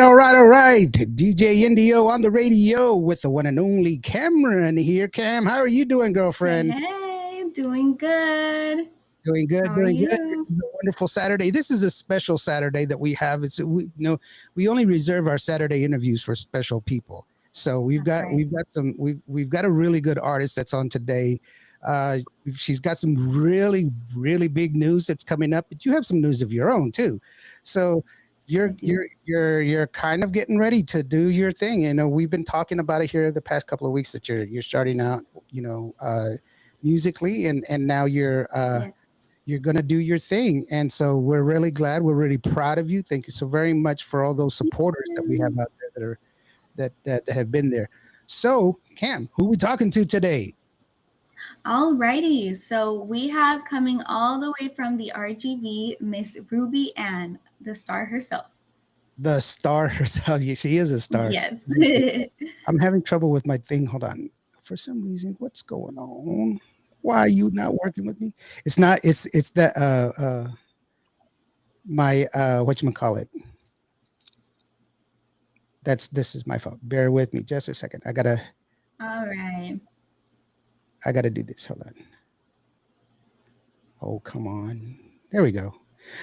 all right. DJ Indio on the radio with the one and only Cameron here. Cam, how are you doing, Hey, girlfriend? hey, doing good. Doing good, How are doing good. This you? is a wonderful Saturday. This is a special Saturday that we have. We only reserve our Saturday interviews for special people. So we've That's got right. we've got some we've got a really good artist that's on today. Uh, she's got some really big news that's coming up, but you have some news of your own too. So I do. you're kind of getting ready to do your thing. You know, we've been talking about it here the past couple of weeks that you're starting out, musically, and now Yes. you're going to do your thing. And so we're really glad. We're really proud of you. Thank you so very much for all those supporters that we have out there that have been there. So, Cam, who we talking to today? Alrighty. So we have coming all the way from the RGV, Miss Ruby Anne, the star herself. The star herself. Yeah, she is a star. Yes. I'm having trouble with my thing. Hold on. For some reason, what's going on? Why are you not working with me? It's not. It's that my what you call it. This is my fault. Bear with me just a second. All right. I gotta do this. Hold on. Oh, come on. There we go.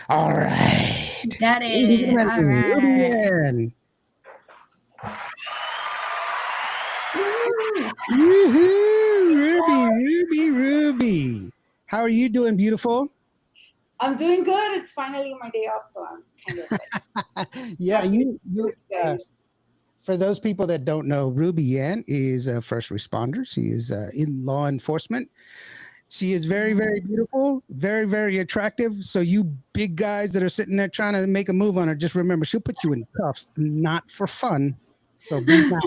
All right. Got Ladies it. and All gentlemen, Ruby right. Ann. Woo. Woohoo! Ruby. How are you doing, beautiful? I'm doing good. It's finally my day off, so I'm kind of Yeah, happy to be you with you guys. for those people that don't know, Ruby Ann is a first responder. She is in law enforcement. She is very Yes. beautiful, very attractive. So you big guys that are sitting there trying to make a move on her, just remember she'll put you in cuffs, not for fun. So be Oh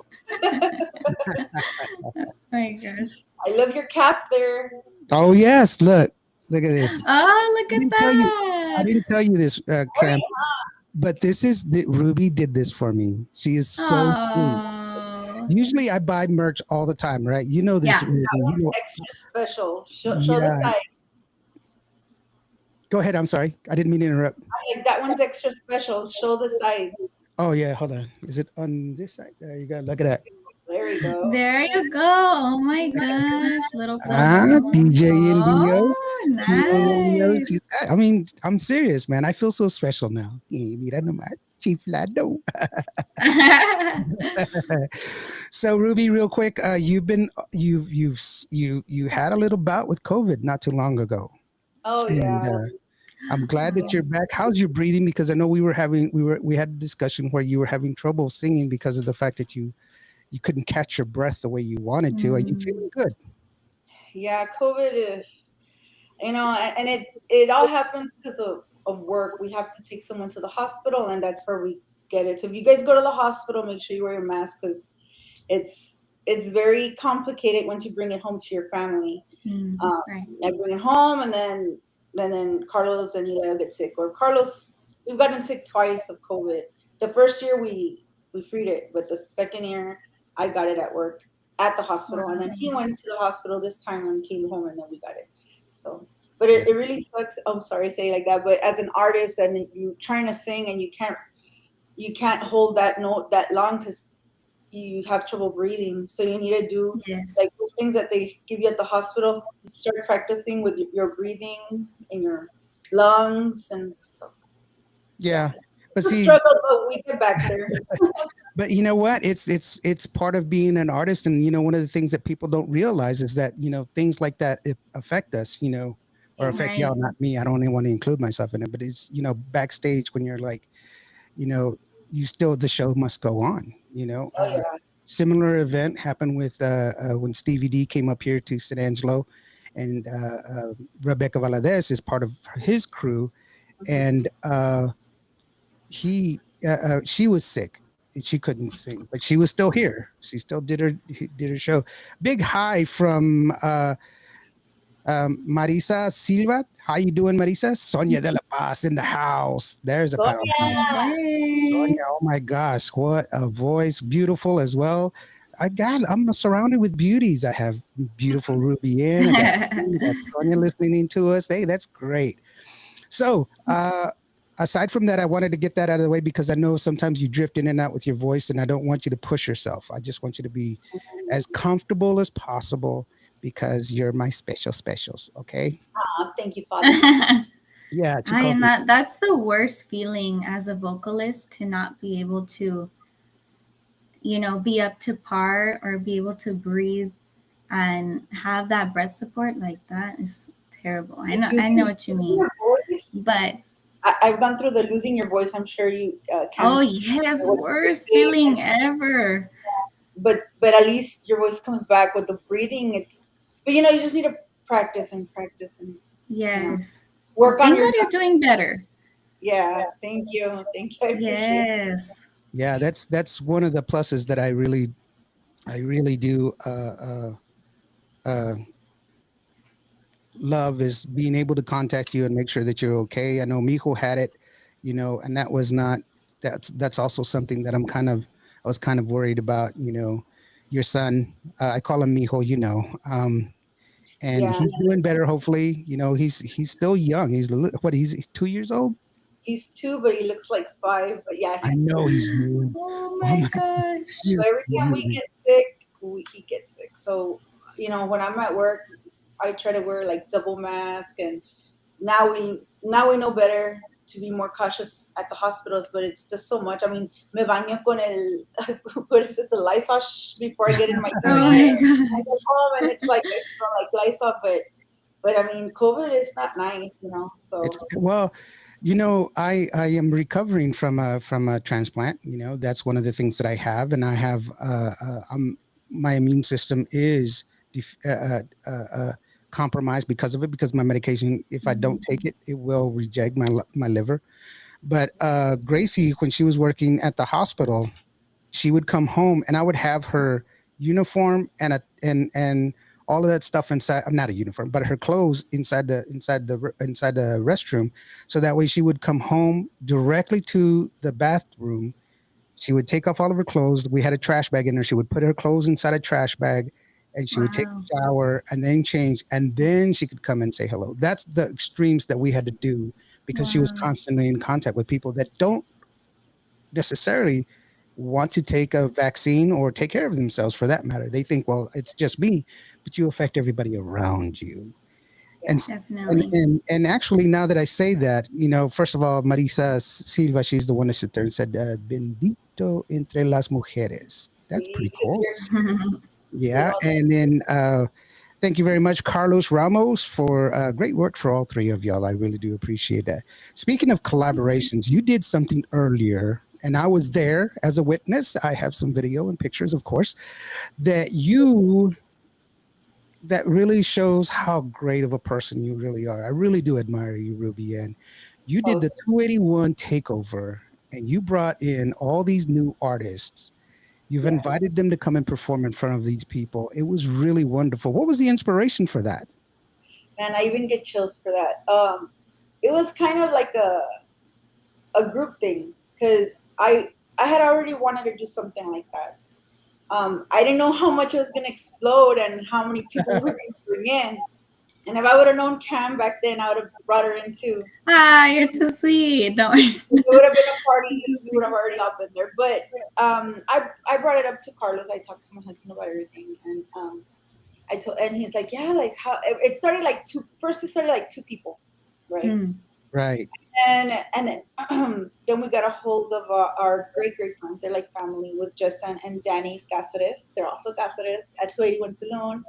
my gosh. I love your cap there. Oh yes, look at this. Oh, look I at didn't tell you. I that. didn't tell you this, Sorry. Cam. But Ruby did this for me. She is so sweet. Oh. Usually I buy merch all the time, right? You know this, Yeah. Ruby. That You one's know, extra special. Show the yeah. side. Go ahead. I'm sorry. I didn't mean to interrupt. Like, that one's extra special. Show the side. Oh yeah, hold on. Is it on this side? There you go. Look at that. There you go. There you go. Oh my gosh. Little promo. DJ Indio. Oh, She- nice. I mean, I'm serious, man. I feel so special now. Mira nomás, chiflado. So Ruby, real quick, you had a little bout with COVID not too long ago, Oh and yeah. I'm glad that Oh, you're back. How's your breathing? Because I know we had a discussion where you were having trouble singing because of the fact that you couldn't catch your breath the way you wanted to. Are you mm, feeling good? Yeah, COVID is, and it all happens because of work. We have to take someone to the hospital, and that's where we get it. So if you guys go to the hospital, make sure you wear your mask because it's very complicated once you bring it home to your family. Um, right. I bring it home, and then Carlos and Eli get sick. Or Carlos, we've gotten sick twice of COVID. The first year we freed it, but the second year I got it at work at the hospital, and then he Wow. went to the hospital this time when he came home, and then we got it. So, but it really sucks. I'm sorry to say it like that, but as an artist and you trying to sing and you can't hold that note that long because you have trouble breathing. So you need to do Yes. like those things that they give you at the hospital. You start practicing with your breathing in your lungs, and so yeah, Yeah, but it's a see, struggle, but we get back there. but you know what? It's part of being an artist, and one of the things that people don't realize is that things like that affect us, or Yeah. affect Right. y'all, not me. I don't even want to include myself in it, but it's backstage when you're like, you know, you still the show must go on. Oh yeah. Similar event happened with when Stevie D came up here to San Angelo, and Rebecca Valadez is part of his crew, Mhm. and she was sick. She couldn't sing, but she was still here. She still did her show. Big hi from Marisa Silva. How you doing, Marisa? Sonia de la Paz in the house. There's a powerhouse. Sonia. Sonia, Hey. oh my gosh, what a voice! Beautiful as well. I'm surrounded with beauties. I have beautiful Ruby Ann. I got Sonia listening to us. Hey, that's great. So, aside from that, I wanted to get that out of the way because I know sometimes you drift in and out with your voice, and I don't want you to push yourself. I just want you to be as comfortable as possible because you're my specials. Okay? Thank you, Father. Yeah, she I calls and me. that's the worst feeling as a vocalist, to not be able to, be up to par or be able to breathe and have that breath support. Like, that is terrible. I Is know what you losing mean. your voice. But I've gone through the losing your voice. I'm sure you can. oh yes, What you worst say, feeling ever. but at least your voice comes back with the breathing. But you just need to practice and practice and you know Yes. work on Thank your. God you're doing better. Yeah, thank you, thank you. I appreciate it. Yes. Yeah, that's one of the pluses that I really do uh, love is being able to contact you and make sure that you're okay. I know Mijo had it, and that was not that's also something that I was kind of worried about. Your son, I call him Mijo, and Yeah, he's doing better. Hopefully, he's still young. He's 2 years old. he's 2, but he looks like 5. But yeah, I he's 2. know he's huge. Oh Oh my my, gosh. he's So every time we huge. get sick, he gets sick. So when I'm at work, I try to wear like double mask, and now we know better to be more cautious at the hospitals. But it's just so much. I mean, me baño con el what is it, the Lysol before I get into my Oh unit. my I gosh. get home and it's like I smell like Lysol, but I mean, COVID is not nice. So It's well, I am recovering from a transplant. That's one of the things that I have, and I have my immune system is def- compromised because of it. Because my medication, if I don't take it, it will reject my liver. But Gracie, when she was working at the hospital, she would come home and I would have her uniform and all of that stuff inside. Not a uniform, but her clothes inside the restroom. So that way she would come home directly to the bathroom. She would take off all of her clothes. We had a trash bag in there. She would put her clothes inside a trash bag and she would take Wow. a shower and then change and then she could come and say hello. That's the extremes that we had to do because she was Wow. constantly in contact with people that don't necessarily want to take a vaccine or take care of themselves for that matter. They think, well, it's just me, but you affect everybody around you. yeah, And Definitely. and actually, now that I say that, first of all, Marisa Silva, she's the one that sit there and said, "Bendito entre las mujeres." That's see, pretty because cool. you're Yeah, all and then thank you very much, Carlos Ramos, for great work for all three of y'all. I really do appreciate that. Speaking of collaborations, you did something earlier, and I was there as a witness. I have some video and picters, of course, that you that really shows how great of a person you really are. I really do admire you, Ruby. And you did oh, the 281 takeover, and you brought in all these new artists. You've yeah. invited them to come and perform in front of these people. It was really wonderful. What was the inspiration for that? Man, I even get chills for that. It was kind of like a group thing because I had already wanted to do something like that. I didn't know how much it was gonna explode and how many people we were gonna bring in. And if I would have known Cam back then, I would have brought her in too. Ah, you're too sweet. Don't worry. It would have been a You're party. too We would have sweet. already all been there. But I brought it up to Carlos. I talked to my husband about everything, and and he's like, yeah, like how it started like two. First, it started like 2 people, right? Hmm. Right. And then then we got a hold of our great friends. They're like family with Justin and Danny Cáceres. They're also Cáceres at 281 Saloon,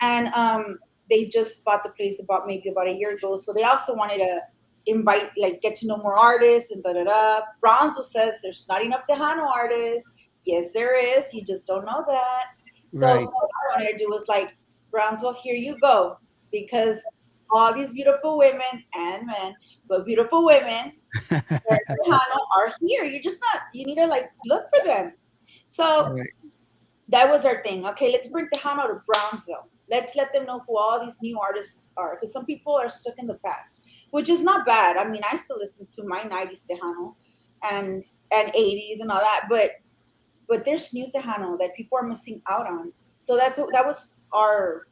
and they just bought the place about a year ago. So they also wanted to invite, like, get to know more artists and da da da. Bronzo says there's not enough Tejano artists. Yes, there is. You just don't know that. So Right. what I wanted to do was like, Bronzo, here you go, because all these beautiful women and men, but beautiful women that Tejano are here. You're just not. You need to like look for them. So Right. that was our thing. Okay, let's bring Tejano to Brownsville. Let's let them know who all these new artists are, because some people are stuck in the past, which is not bad. I mean, I still listen to my '90s Tejano and '80s and all that, but there's new Tejano that people are missing out on. So that was our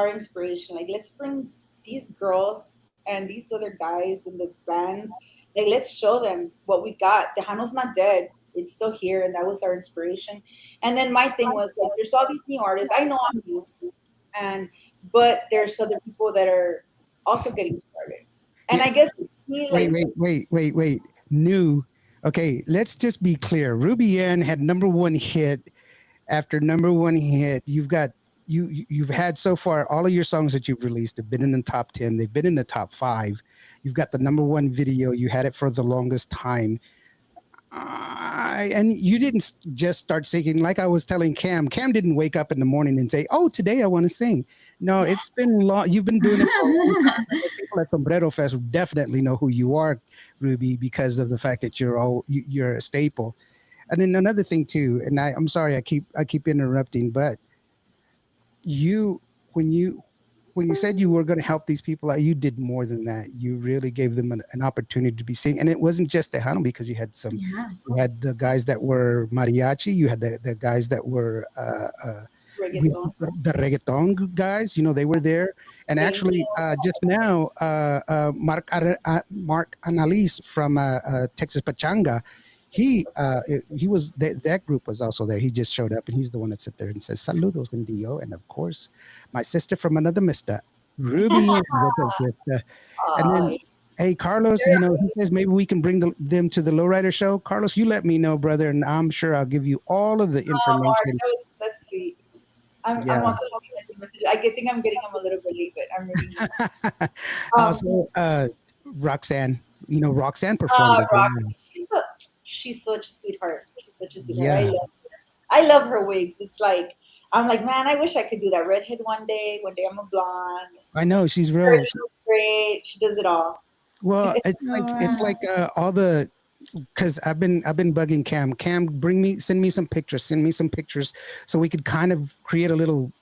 inspiration. Like, let's bring these girls and these other guys in the bands Like, let's show them what we got. Tejano's not dead. It's still here, and that was our inspiration. And then my thing was like, there's all these new artists. I know I'm new, and but there's other people that are also getting started. And Yeah. I guess me, Wait, like, wait. New. Okay, let's just be clear. Ruby Ann had number one hit after number one hit. You've had so far all of your songs that you've released have been in the top 10. They've been in the top 5. You've got the number one video. You had it for the longest time. And you didn't just start singing like I was telling Cam. Cam didn't wake up in the morning and say, "Oh, today I want to sing." No, it's been long. You've been doing it for a long time. The people at Sombrero Fest definitely know who you are, Ruby, because of the fact that you're a staple. And then another thing too, and I'm sorry I keep interrupting, but you when you when you said you were going to help these people out, you did more than that. You really gave them an opportunity to be seen, and it wasn't just Tejano because Yeah. you had the guys that were mariachi, you had the guys that were reggaeton. the reggaeton guys. You know, they were there, and Thank actually just now, Mark Analis from Texas Pachanga. He was that group was also there. He just showed up, and he's the one that sit there and says "Saludos en Dio," and of course, my sister from another mister, Ruby. Ann, what's up, sister? And uh, then, hey, Carlos, you know, he says maybe we can bring them to the Lowrider show. Carlos, you let me know, brother, and I'm sure I'll give you all of the Mark, information. that's sweet. Yeah. I'm also looking at the message. Think I'm getting them a little bit late, but I'm reading them. Um, Also, Roxanne, you know, Roxanne performed as well. Roxy, she's such a sweetheart. She's such a sweetheart. Yeah, I love her wigs. It's like I'm like, man, I wish I could do that redhead one day. One day I'm a blonde. I know she's Her real. looks great. She does it all. Well, it's Oh, like all the because I've been bugging Cam. Cam, send me some pictures so we could kind of create a little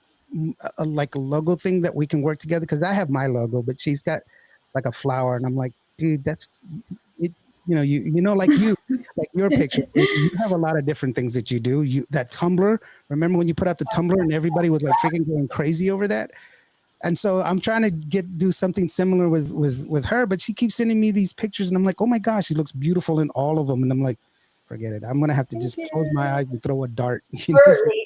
like a logo thing that we can work together. Because I have my logo, but she's got like a flower, and I'm like, dude, that's it's you know like your picture. You have a lot of different things that you do. That Tumblr. Remember when you put out the Tumblr and everybody was like freaking going crazy over that? And so I'm trying to do something similar with her, but she keeps sending me these pictures, and I'm like, oh my gosh, she looks beautiful in all of them, and I'm like, forget it. I'm gonna have to thank just close my you. eyes and throw a dart. You know?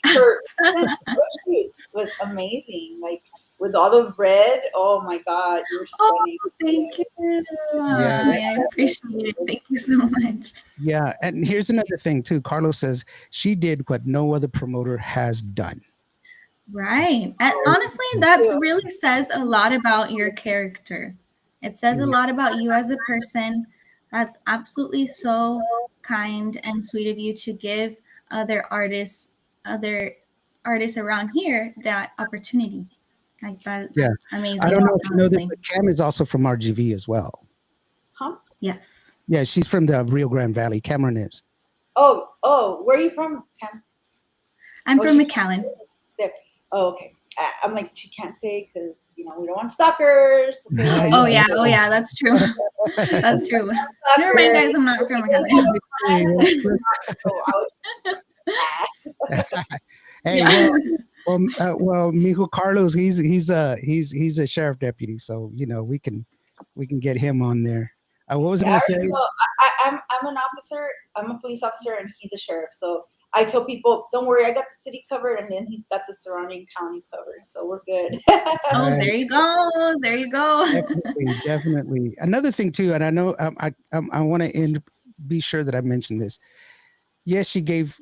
Her photoshoot was amazing. Like with all the red. Oh my God, you're Oh, stunning. thank you. Yeah, I appreciate it. Thank you so much. yeah. And here's another thing too. Carlos says she did what no other promoter has done. Right. And honestly, that's really says a lot about your character. It says a Yeah, lot about you as a person. That's absolutely so kind and sweet of you to give other artists around here that opportunity. Like that's yeah. I amazing, don't know if you know this, honestly. but Cam is also from RGV as well. Huh? Yes. Yeah, she's from the Rio Grande Valley. Cameron is. Oh, where are you from, Cam? I'm Oh, from she's McAllen. there. Oh, okay. I'm like, she can't say because we don't want stalkers. Okay, Oh yeah, that's true. That's true. Never mind, stalkers. guys. I'm not But from she does McAllen. have a friend, so I Hey, Yeah. well, Mijo Carlos, he's a sheriff deputy, so you know we can get him on there. What was I yeah, gonna say? actually, no, I'm an officer. I'm a police officer, and he's a sheriff. So I tell people, don't worry, I got the city covered, and then he's got the surrounding county covered. So we're good. Oh, there you go. There you go. Definitely. Another thing too, and I know I want to be sure that I mention this. Yes, she gave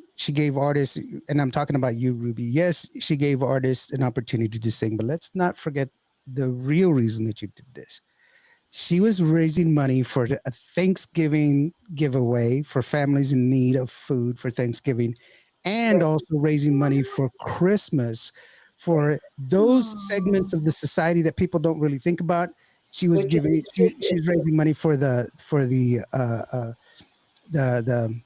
artists, and I'm talking about you, Ruby. Yes, she gave artists an opportunity to sing, but let's not forget the real reason that you did this. She was raising money for a Thanksgiving giveaway for families in need of food for Thanksgiving, and Right. also raising money for Christmas for those segments of the society that people don't really think about. She was Which is giving she's raising money for the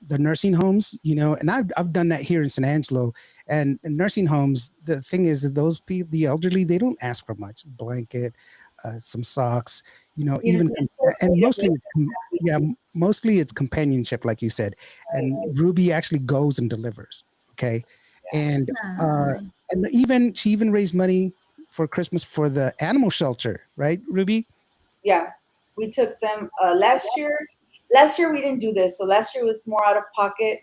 nursing homes, you know, and I've done that here in San Angelo. And in nursing homes, the thing is that those people, the elderly, they don't ask for much: blanket, some socks, you know, you know, and you mostly yeah, mostly it's companionship, like you said. And Ruby actually goes and delivers. Okay, and uh, Ah, and even she even raised money for Christmas for the animal shelter, right, Ruby? yeah, we took them last year. last year we didn't do this. So last year was more out of pocket.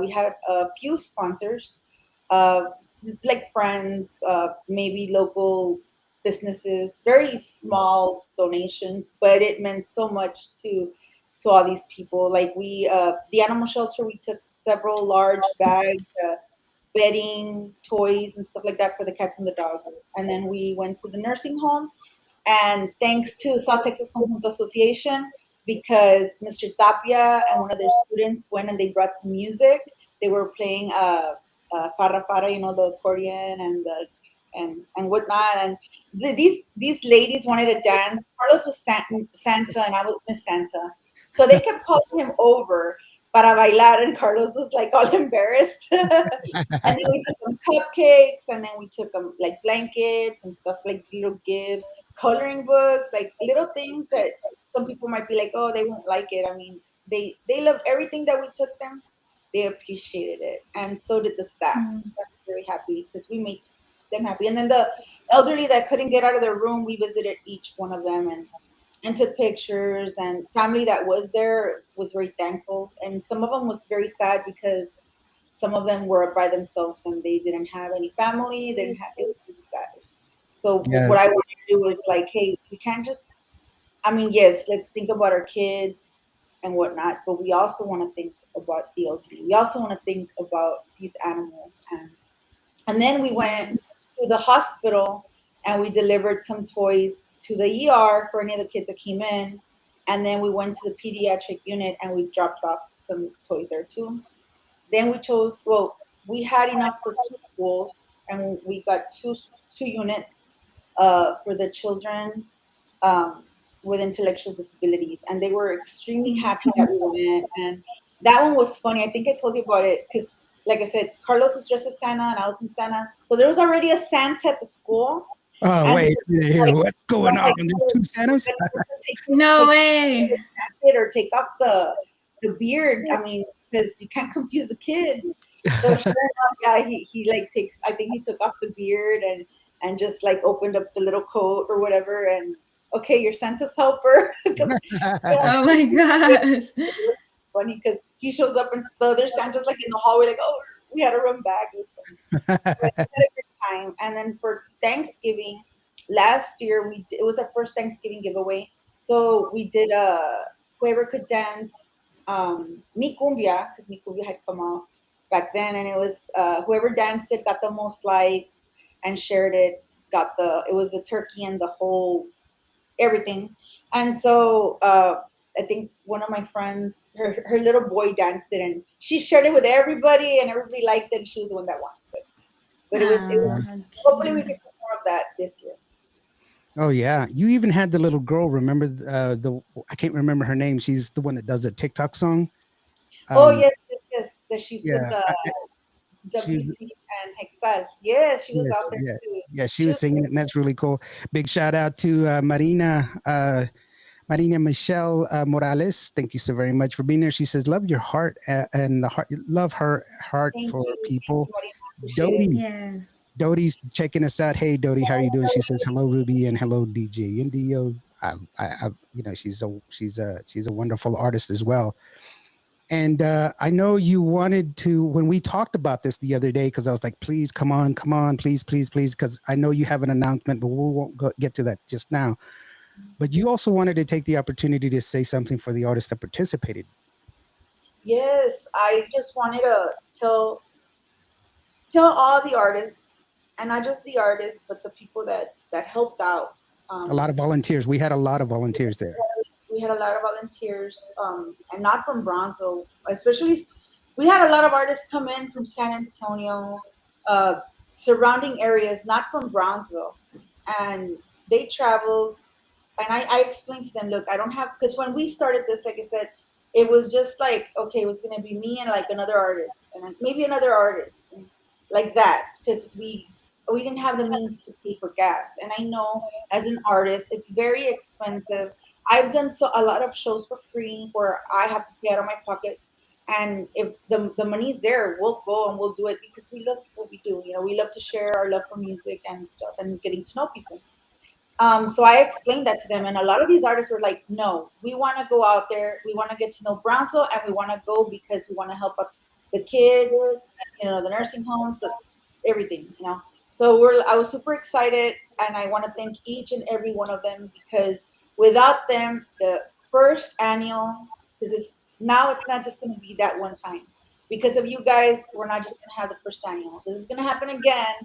We had a few sponsors, uh, like friends, maybe local businesses, very small donations, but it meant so much to all these people. Like the animal shelter, we took several large bags, bedding, toys, and stuff like that for the cats and the dogs. And then we went to the nursing home, and thanks to South Texas Conjunto Association, because Mr. Tapia and one of their students went and they brought some music. They were playing farra farra, the accordion and whatnot. And these ladies wanted to dance. Carlos was Santa and I was Miss Santa. So they kept calling him over para bailar, and Carlos was like all embarrassed. And then we took them cupcakes, and then we took them like blankets and stuff, like little gifts, coloring books, like little things that some people might be like, oh, they won't like it. I mean, they loved everything that we took them. They appreciated it, and so did the staff. The Mm. staff was very happy because we made them happy. And then the elderly that couldn't get out of their room, we visited each one of them and took pictures. And family that was there was very thankful, and some of them was very sad because some of them were by themselves and they didn't have any family. They didn't have, it was really sad. So Yeah, what I wanted to do was like, hey, we can't just, I mean, yes, let's think about our kids and whatnot, but we also want to think about the elderly. We also want to think about these animals. And then we went Yes. to the hospital and we delivered some toys to the ER for any of the kids that came in. And then we went to the pediatric unit and we dropped off some toys there too. Then we chose, well, we had enough for two schools, and we got two units for the children um, with intellectual disabilities, and they were extremely happy that we went. And that one was funny. I think I told you about it because, like I said, Carlos was dressed as Santa and I was Miss Santa. So there was already a Santa at the school, oh, and wait, here, like, what's going on? like, There's "Oh, two we're Santas? gonna No take way. the jacket or take off the beard. I mean, because you can't confuse the kids. So sure enough, yeah, he like takes. I think he took off the beard and just like opened up the little coat or whatever. And okay, you're Santa's helper because yeah, Oh my gosh. it was funny because he shows up and the other Santa's like in the hallway, like, oh, we had to run back. It was funny. But we had a good time. And then for Thanksgiving last year, it was our first Thanksgiving giveaway. So we did whoever could dance Mi Cumbia, because Mi Cumbia had come out back then, and it was whoever danced it got the most likes and shared it. Got it was the turkey and the whole everything. And so I think one of my friends, her little boy danced it, and she shared it with everybody, and everybody liked it. And she was the one that won. But it was. Oh, how Hopefully, we cute. get some more of that this year. Oh yeah, you even had the little girl. Remember the I can't remember her name. She's the one that does a TikTok song. Oh Um, yes, yes, yes. That she's with yeah, she was. WC and Hexal. Yes, she was Yes, out there yeah, too. yeah. She She was was. singing it, and that's really cool. Big shout out to Marina Michelle Morales. Thank you so very much for being there. She says, "Love your heart and the heart. Love her heart Thank for you, thank people." you, Marina. Appreciate it. Dodie, Yes. Dodie's checking us out. Hey, Dodie, how are you doing? She says, "Hello, Ruby, and hello, DJ Indio." She's a wonderful artist as well. And I know you wanted to when we talked about this the other day because I was like, please come on, please, please, please, because I know you have an announcement, but we won't get to that just now. But you also wanted to take the opportunity to say something for the artists that participated. Yes, I just wanted to tell all the artists, and not just the artists, but the people that helped out. A lot Um, of volunteers. We had a lot of volunteers there. we had a lot of volunteers, and not from Bronzo, especially. We had a lot of artists come in from San Antonio, uh, surrounding areas, not from Brownsville, and they traveled. And I explained to them, look, I don't have, because when we started this, like I said, it was just like, okay, it was going to be me and like another artist and then maybe another artist and like that, because we didn't have the means to pay for gas. And I know as an artist, it's very expensive. I've done a lot of shows for free where I have to pay out of my pocket. And if the money's there, we'll go and we'll do it because we love what we do. We love to share our love for music and stuff and getting to know people. So I explained that to them, and a lot of these artists were like, "No, we want to go out there. We want to get to know Brownsville, and we want to go because we want to help out the kids, the nursing homes, everything, So I was super excited, and I want to thank each and every one of them because without them, the first annual, because it's not just going to be that one time. Because of you guys, we're not just going to have the first annual. This is going to happen again,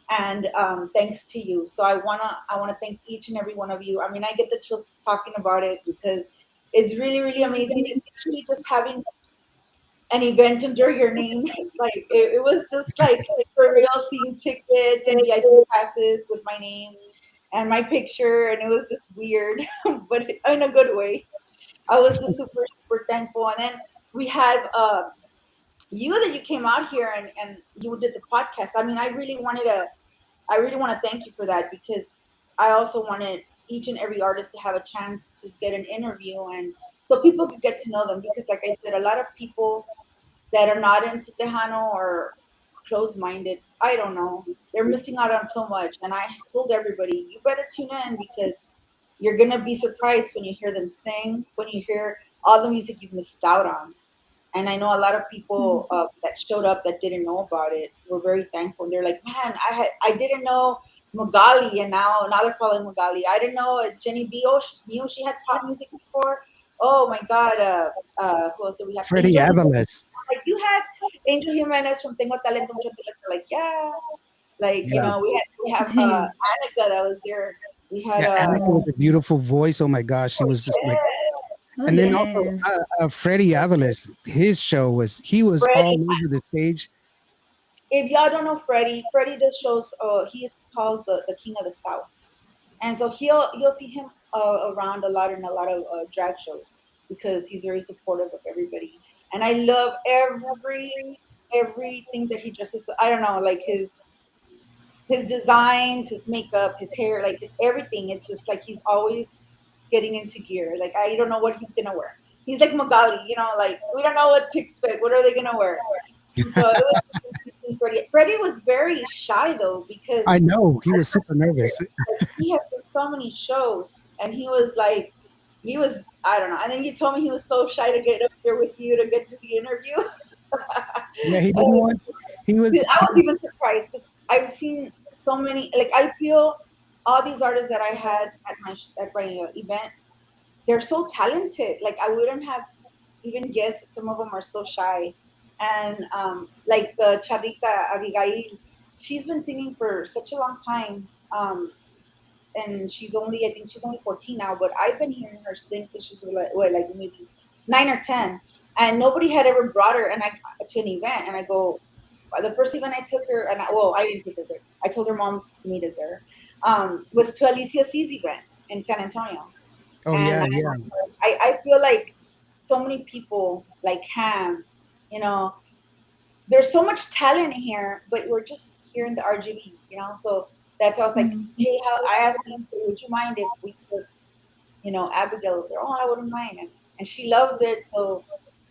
and thanks to you. So I wanna thank each and every one of you. I mean, I get the chills talking about it because it's really really amazing, especially just having an event under your name. It's like it was just like for real, seeing tickets and VIP passes with my name and my picture, and it was just weird, but in a good way. I was just super super thankful, and then we had you that you came out here and you did the podcast. I mean, I really want to thank you for that because I also wanted each and every artist to have a chance to get an interview and so people could get to know them because like I said, a lot of people that are not into Tejano or closed minded, I don't know. They're missing out on so much. And I told everybody, you better tune in because you're gonna be surprised when you hear them sing, when you hear all the music you've missed out on. And I know a lot of Mhm. people that showed up that didn't know about it were very thankful. And they're like, man, I didn't know Magali, and now they're following Magali. I didn't know Jenny B. Oh, she knew she had pop music before. Oh my God, who else do we have? Freddie Angel. Avalos. Like you had Angel Jimenez from Tengo Talento Mucho Talento. Like yeah, like Yeah. we have Annika that was there. We had Yeah, Annika with Oh, a beautiful voice. Oh my gosh, she was just like. oh And then also yes. Freddie Avalos, his show he was all Freddie. over the stage. If y'all don't know Freddie, Freddie does shows. He's called the King of the South. And so you'll see him around a lot in a lot of drag shows because he's very supportive of everybody. And I love everything that he dresses. I don't know, like his designs, his makeup, his hair, like his everything. It's just like he's always getting into gear. Like I don't know what he's gonna wear. He's like Magali, like we don't know what to expect. What are they gonna wear? So it was interesting. Freddie was very shy though because I know he was super nervous. like, he has done so many shows, and he was like, I don't know. And then you told me he was so shy to get up there with you to get to the interview. Yeah, he didn't want. He was. I was even surprised because I've seen so many. Like I feel all these artists that I had at my event, they're so talented. Like I wouldn't have even guessed that some of them are so shy. And like the Charita Abigail, she's been singing for such a long time. And I think she's only 14 now, but I've been hearing her sing since she was like maybe 9 or 10, and nobody had ever brought her to an event. And I go, the first event I took her, I didn't take her there. I told her mom to meet us there. Was to Alicia C's event in San Antonio, Oh and yeah, yeah, I feel like so many people like Ham, you know, there's so much talent here, but we're just here in the RGV. So that's why I was like, Mhm. hey, I asked him, would you mind if we took, Abigail over there? Oh, I wouldn't mind. And she loved it. So,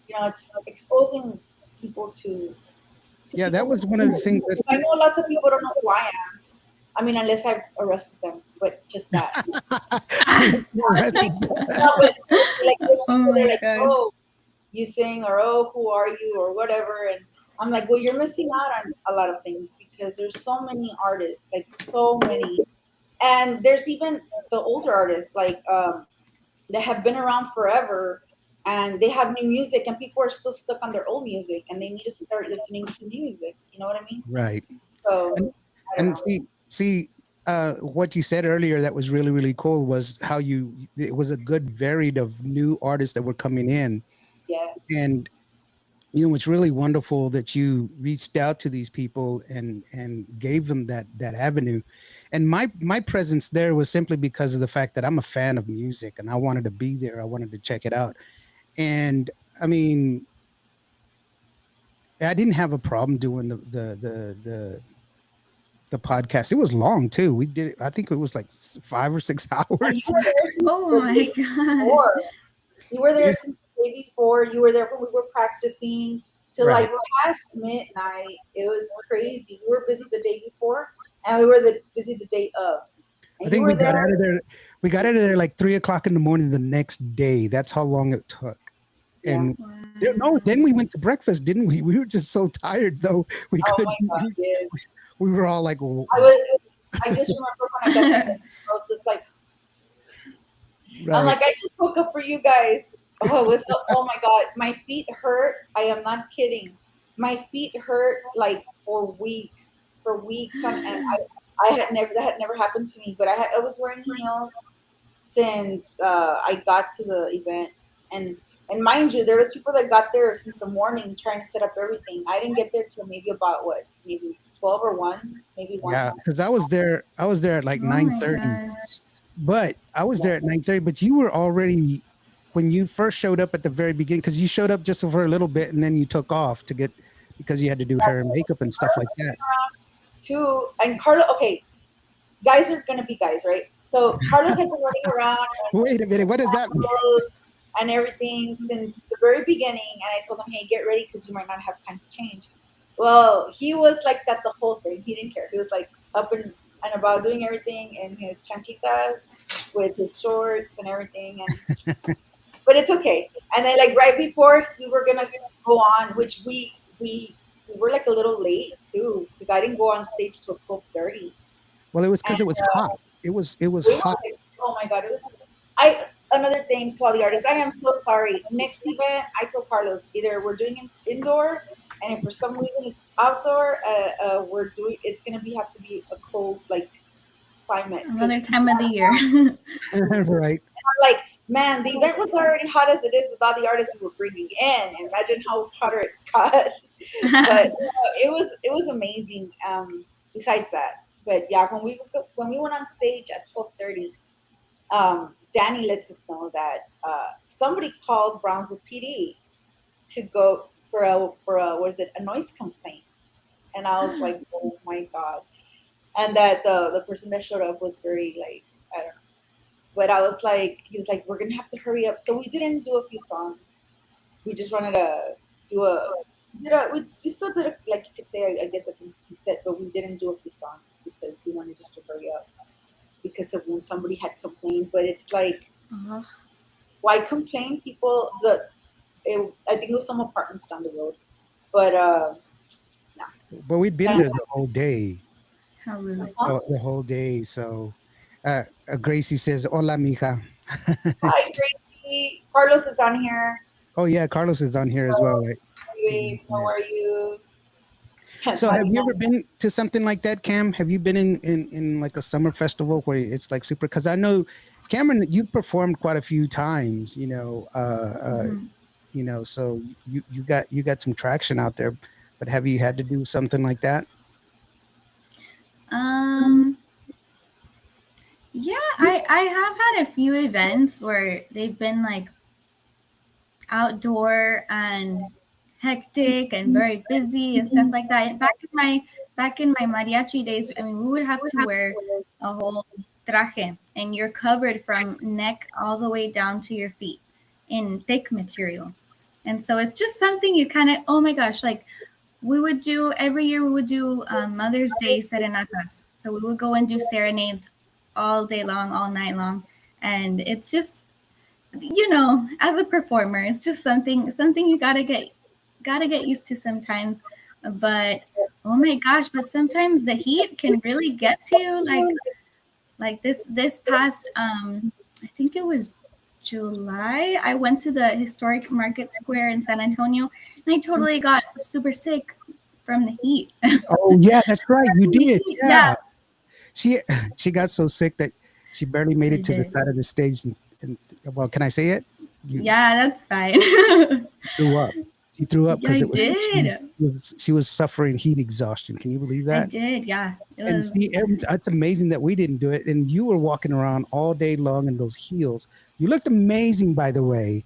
it's exposing people to yeah. That people. was one of the things I know lots of people don't know who I am. I mean, unless I've arrested them, but just that. that. No, but seriously, like there's Oh people they're my like, gosh. oh, you sing, or oh, who are you, or whatever. And I'm like, well, you're missing out on a lot of things because there's so many artists, like so many. And there's even the older artists, like that have been around forever, and they have new music, and people are still stuck on their old music, and they need to start listening to new music. You know what I mean? Right. So And I don't and know. see what you said earlier that was really really cool was how it was a good varied of new artists that were coming in. Yeah, And it's really wonderful that you reached out to these people and gave them that avenue. And my presence there was simply because of the fact that I'm a fan of music and I wanted to be there. I wanted to check it out. And I mean, I didn't have a problem doing the podcast. It was long too. We did it, I think it was like 5 or 6 and you hours. were there since Oh the my day gosh. before. You were there Yeah, since the day before. You were there when we were practicing till like right. past midnight. It was crazy. We were busy the day before, and we were busy the day of. I And you think were we got there. out of there. We got out of there like 3 o'clock in the morning the next day. That's how long it took. Yeah. And no, Wow. then we went to breakfast, didn't we? We were just so tired though. We Oh couldn't. my God, yes. We were all like, I was. I just remember when I got to bed, I was just like, I'm right. like, I just woke up for you guys. Oh, it was. Oh my God, my feet hurt. I am not kidding. My feet hurt like for weeks on end. I had never that had never happened to me, but I was wearing heels since I got to the event, and and mind you, there was people that got there since the morning trying to set up everything. I didn't get there till maybe about what, maybe 12 or 1, maybe one. Yeah, because I was there. I was there at like Oh nine my thirty. gosh. But I was there at 9:30. But you were already when you first showed up at the very beginning because you showed up just for a little bit and then you took off to get because you had to do hair and makeup and stuff like that. Two and Carlos. Okay, guys are gonna be guys, right? So Carlos had been running around Wait a minute, what does that mean? and everything since the very beginning, and I told him, "Hey, get ready because you might not have time to change." Well, he was like that the whole thing. He didn't care. He was like up and about doing everything in his chanquitas with his shorts and everything, and but it's okay. And then like right before we were gonna go on, which we were like a little late too because I didn't go on stage till 12:30. Well, it was And because it was hot. It was it hot. was, oh my God, it was. I Another thing to all the artists, I am so sorry. Next event, I told Carlos either we're doing it indoor, and if for some reason it's outdoor, we're doing it's gonna be have to be a cold like climate because Another time of the year. Right. I'm like, man, the event was already hot as it is without the artists we were bringing in. Imagine how hotter it got. But it was amazing. Besides that, but yeah, when we went on stage at 12:30, Danny lets us know that somebody called Brownsville PD to go for a what is it, a noise complaint, and I was like, oh my God, and that the person that showed up was very like, I don't know, but I was like, he was like, we're gonna have to hurry up, so we didn't do a few songs. We just wanted to do a. We still did a, like you could say I guess a complete set, but we didn't do a few songs because we wanted just to hurry up because of when somebody had complained. But it's like, Oh, why complain? People, I think it was some apartments down the road, but no. But we'd been And, there the whole day. how rude. huh? The whole day. So Gracie says, Hola, mija. Hi, Gracie. Carlos is on here. Oh, yeah. Carlos is on here as well. Like, Hey, babe, how are you? so have you Marina. ever been to something like that, Cam? Have you been in like a summer festival where it's like super? Because I know, Cameron, you performed quite a few times. Mhm. So you got some traction out there. But have you had to do something like that? Um, yeah, I have had a few events where they've been like outdoor and hectic and very busy and stuff like that. Back in my mariachi days, I mean, we would have to wear a whole traje, and you're covered from neck all the way down to your feet in thick material. And so it's just something you kind of, oh my gosh, like we would do every year. We would do Mother's Day serenatas. So we would go and do serenades all day long, all night long, and it's just, as a performer, it's just something you gotta get used to sometimes. But oh my gosh, but sometimes the heat can really get to you. Like this past I think it was July, I went to the historic market square in San Antonio, and I totally got super sick from the heat. Oh, yeah, that's right. You did. Yeah, Yeah. She she got so sick that she barely made I it to the did. side of the stage. And well, can I say it? You Yeah, that's fine. threw up. She threw up Yeah, I because it was did. she was suffering heat exhaustion. Can you believe I that? did. Yeah, it And was. see, it's amazing that we didn't do it. And you were walking around all day long in those heels. You looked amazing, by the way,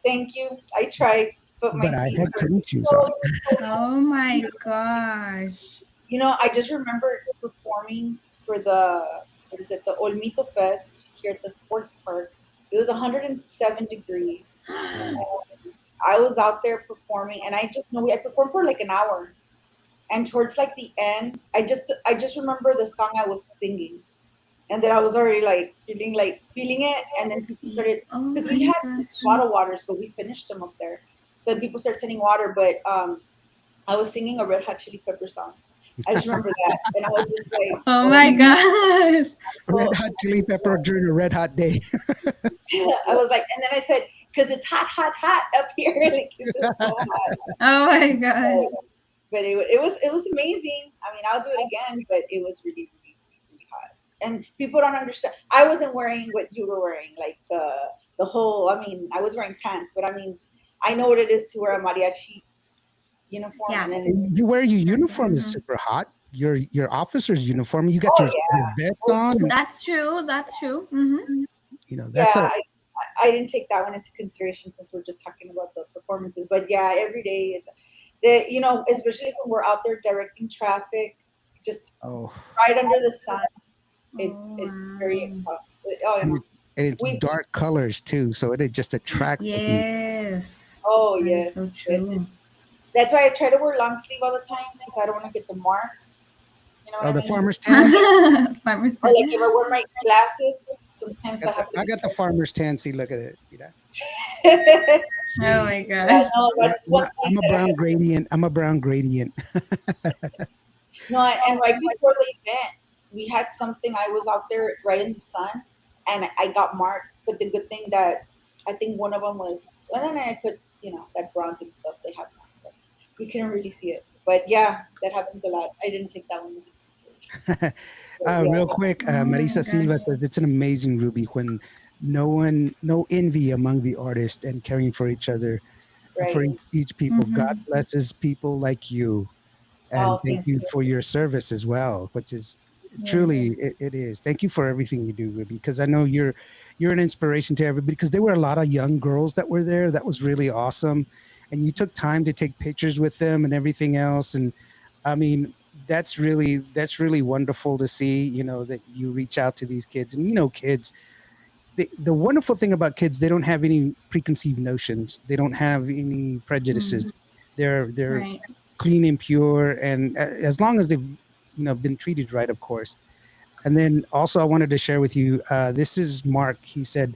Thank you. I tried, but but my I feet had hurt tennis shoes on. so. Oh my gosh. I just remember performing for the what is it, the Olmito Fest here at the sports park. It was 107 degrees. I was out there performing, and I just know I performed for like an hour. And towards like the end, I just remember the song I was singing. and then I was already feeling it, and then people started, Oh because we my had gosh. bottled waters, but we finished them up there. So then people started sending water, but I was singing a Red Hot Chili Pepper song. I just remember that, and I was just like, Oh oh my my god. gosh. Red So, hot chili pepper during a red hot day. I was like, and then I said, because it's hot, hot, hot up here, like it's so hot. Oh my gosh. But it was amazing. I mean, I'll do it again, but it was really, really, really hot. And people don't understand. I wasn't wearing what you were wearing, like the whole. I mean, I was wearing pants, but I mean, I know what it is to wear a mariachi uniform, Yeah. and then And you wear your uniform is Mhm. super hot. Your officer's uniform. You got oh your yeah, vest oh on. And, That's true. That's true. Hmm. that's yeah. a I didn't take that one into consideration since we're just talking about the performances. But yeah, every day it's especially when we're out there directing traffic, just oh, right under the sun. Oh It's very wow. exhausting. Oh, and it's we dark colors too, so it just attracts the heat. Yes. oh That is so yes, yes. true. That's why I try to wear long sleeve all the time because I don't want to get the mark. You know what Oh, I the mean? farmer's tan. Farmers. Or like if I wear my glasses, sometimes I have to I be got the farmer's tan. See, look at it. You know? careful. Oh my Yeah, gosh. no, Yeah, that's one thing I'm a that I brown have. gradient. I'm a brown gradient. No, and right before the event, we had something. I was out there right in the sun, and I got marked. But the good thing that I think one of them was, well, then I put that bronzing stuff they have now, so you couldn't really see it. But yeah, that happens a lot. I didn't take that one into consideration. But Real yeah, quick, Oh my Marisa gosh. Silva says it's an amazing Ruby when no envy among the artists and caring for each other, for right. each people. God Hmm. blesses people like you, and Oh, thank thank you you. Yes. for your service as well, which is truly Yes. it is. Thank you for everything you do, Ruby, because I know you're an inspiration to everybody. Because there were a lot of young girls that were there. That was really awesome, and you took time to take pictures with them and everything else. And I mean, that's really wonderful to see. That you reach out to these kids, and kids. The wonderful thing about kids, they don't have any preconceived notions. They don't have any Mm. prejudices. They're Right. clean and pure, and as long as they've been treated right, of course. And then also, I wanted to share with you. This is Mark. He said,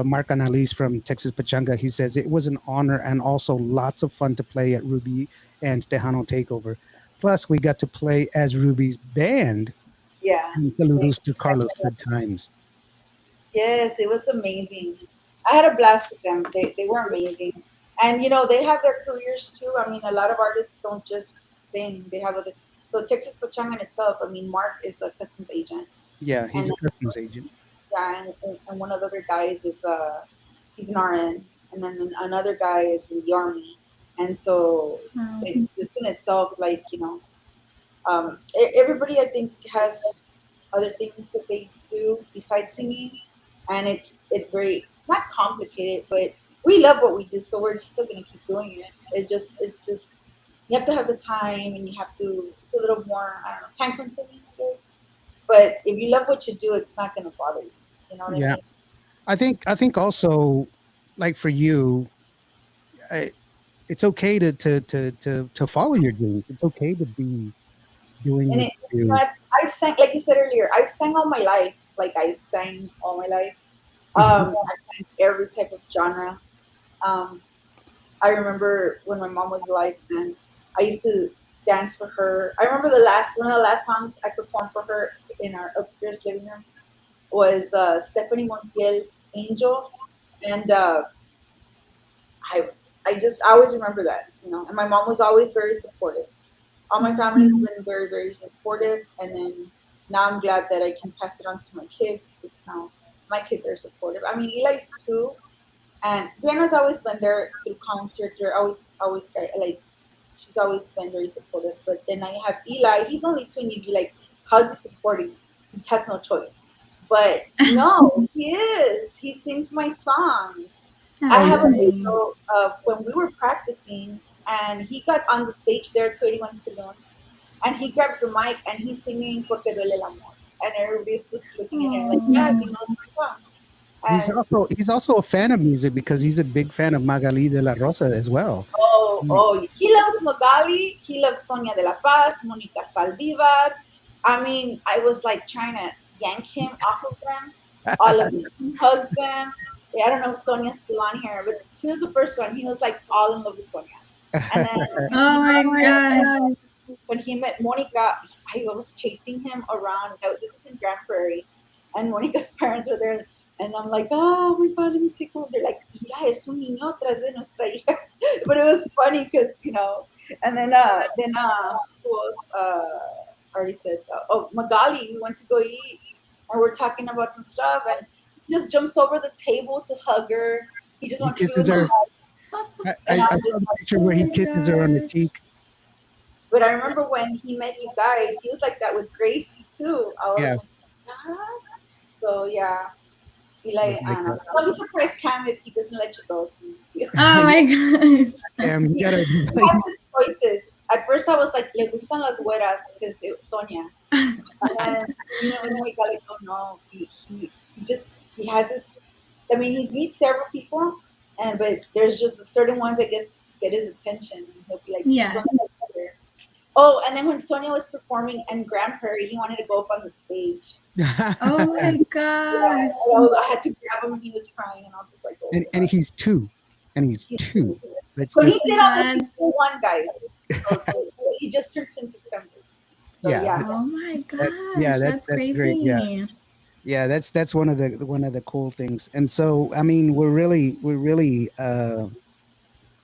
Mark Analis from Texas Pachanga. He says it was an honor and also lots of fun to play at Ruby and Tejano Takeover. Plus, we got to play as Ruby's band. Yeah. And Thank saludos to Carlos. you. Good times. Yes, it was amazing. I had a blast with them. They were amazing. And they have their careers too. I mean, a lot of artists don't just sing. They have other. So Texas Pachangan itself, I mean, Mark is a customs agent, Yeah, he's and a customs agent. yeah, and one of the other guys is he's an RN, and then another guy is in the army, and so Wow. just in itself, like everybody I think has other things that they do besides singing, and it's very not complicated, but we love what we do, so we're just still gonna keep doing it. It's just you have to have the time, and you have to. It's a little more, I don't know, time consuming, I guess. But if you love what you do, it's not gonna bother you. You know what I Yeah, mean? I think also, like for you, I, it's okay to follow your dreams. It's okay to be doing And what it's you do. not. I've sang, like you said earlier. I've sang all my life. Like I've sang all my life. I've sang every type of genre. Um, I remember when my mom was alive, and I used to dance for her. I remember one of the last songs I performed for her in our upstairs living room was Stephanie Montiel's "Angel," and I I always remember that. And my mom was always very supportive. All my Mm. family's been very, very supportive, and then now I'm glad that I can pass it on to my kids because now my kids are supportive. I mean, Eli's too, and Brianna's always been there through concert. They're always like she's always been very supportive. But then I have Eli. He's only 20. You'd be like, how's he supporting? He has no choice. But no, he is. He sings my songs. I Oh have a yeah, Hi. video of when we were practicing, and he got on the stage there to 81 Saloon, and he grabs the mic and he's singing Porque duele el amor. And everybody's just looking at him like, yeah, he Oh. knows my song. he's And also he's also a fan of music because he's a big fan of Magali de la Rosa as well. he loves Magali. He loves Sonia de la Paz, Monica Saldivar. I mean, I was like trying to yank him off of them. All of them. He hugs them. Yeah, I don't know if Sonia's still on here, but he was the first one. He was like all in love with Sonia. And then Oh my gosh. when he met Monica, I was chasing him around. This was in Grand Prairie, and Monica's parents were there. And I'm like, oh my God, let me take one. They're like, mira, es un niño tras de nuestra hija. But it was funny because, and then who else? I already said, oh, Magali, we went to go eat, and we're talking about some stuff, and he just jumps over the table to hug her. He just He wants to give kisses him a her. hug. I And I'm saw just the like, picture where Oh he my kisses her on the gosh. cheek. but I remember when he met you guys, he was like that with Gracie too. I was Yeah, like, what? So yeah, he it was like, I like don't know. that. So I'll be surprised Cam if he doesn't let you go. He Oh my gosh. You gotta. has his choices. At first I was like, le gustan las güeras because it was Sonia. And then, and then we got like, oh no, he just, he has his, I mean, he's meet several people, but there's just certain ones that get his attention. And he'll be like, these Yeah. ones are better. Oh, and then when Sonia was performing in Grand Prairie, he wanted to go up on the stage. Oh my Yeah, gosh. I had to grab him and he was crying, and I was just like, oh and my God. he's two, and he's He's two. cute. Let's So he just did almost, he's That's, still one, guys. So he just turned two in September. So yeah, yeah. oh my yeah, gosh. That's that's great. Yeah, crazy. yeah, that's one of the cool things. And so, I mean, we're really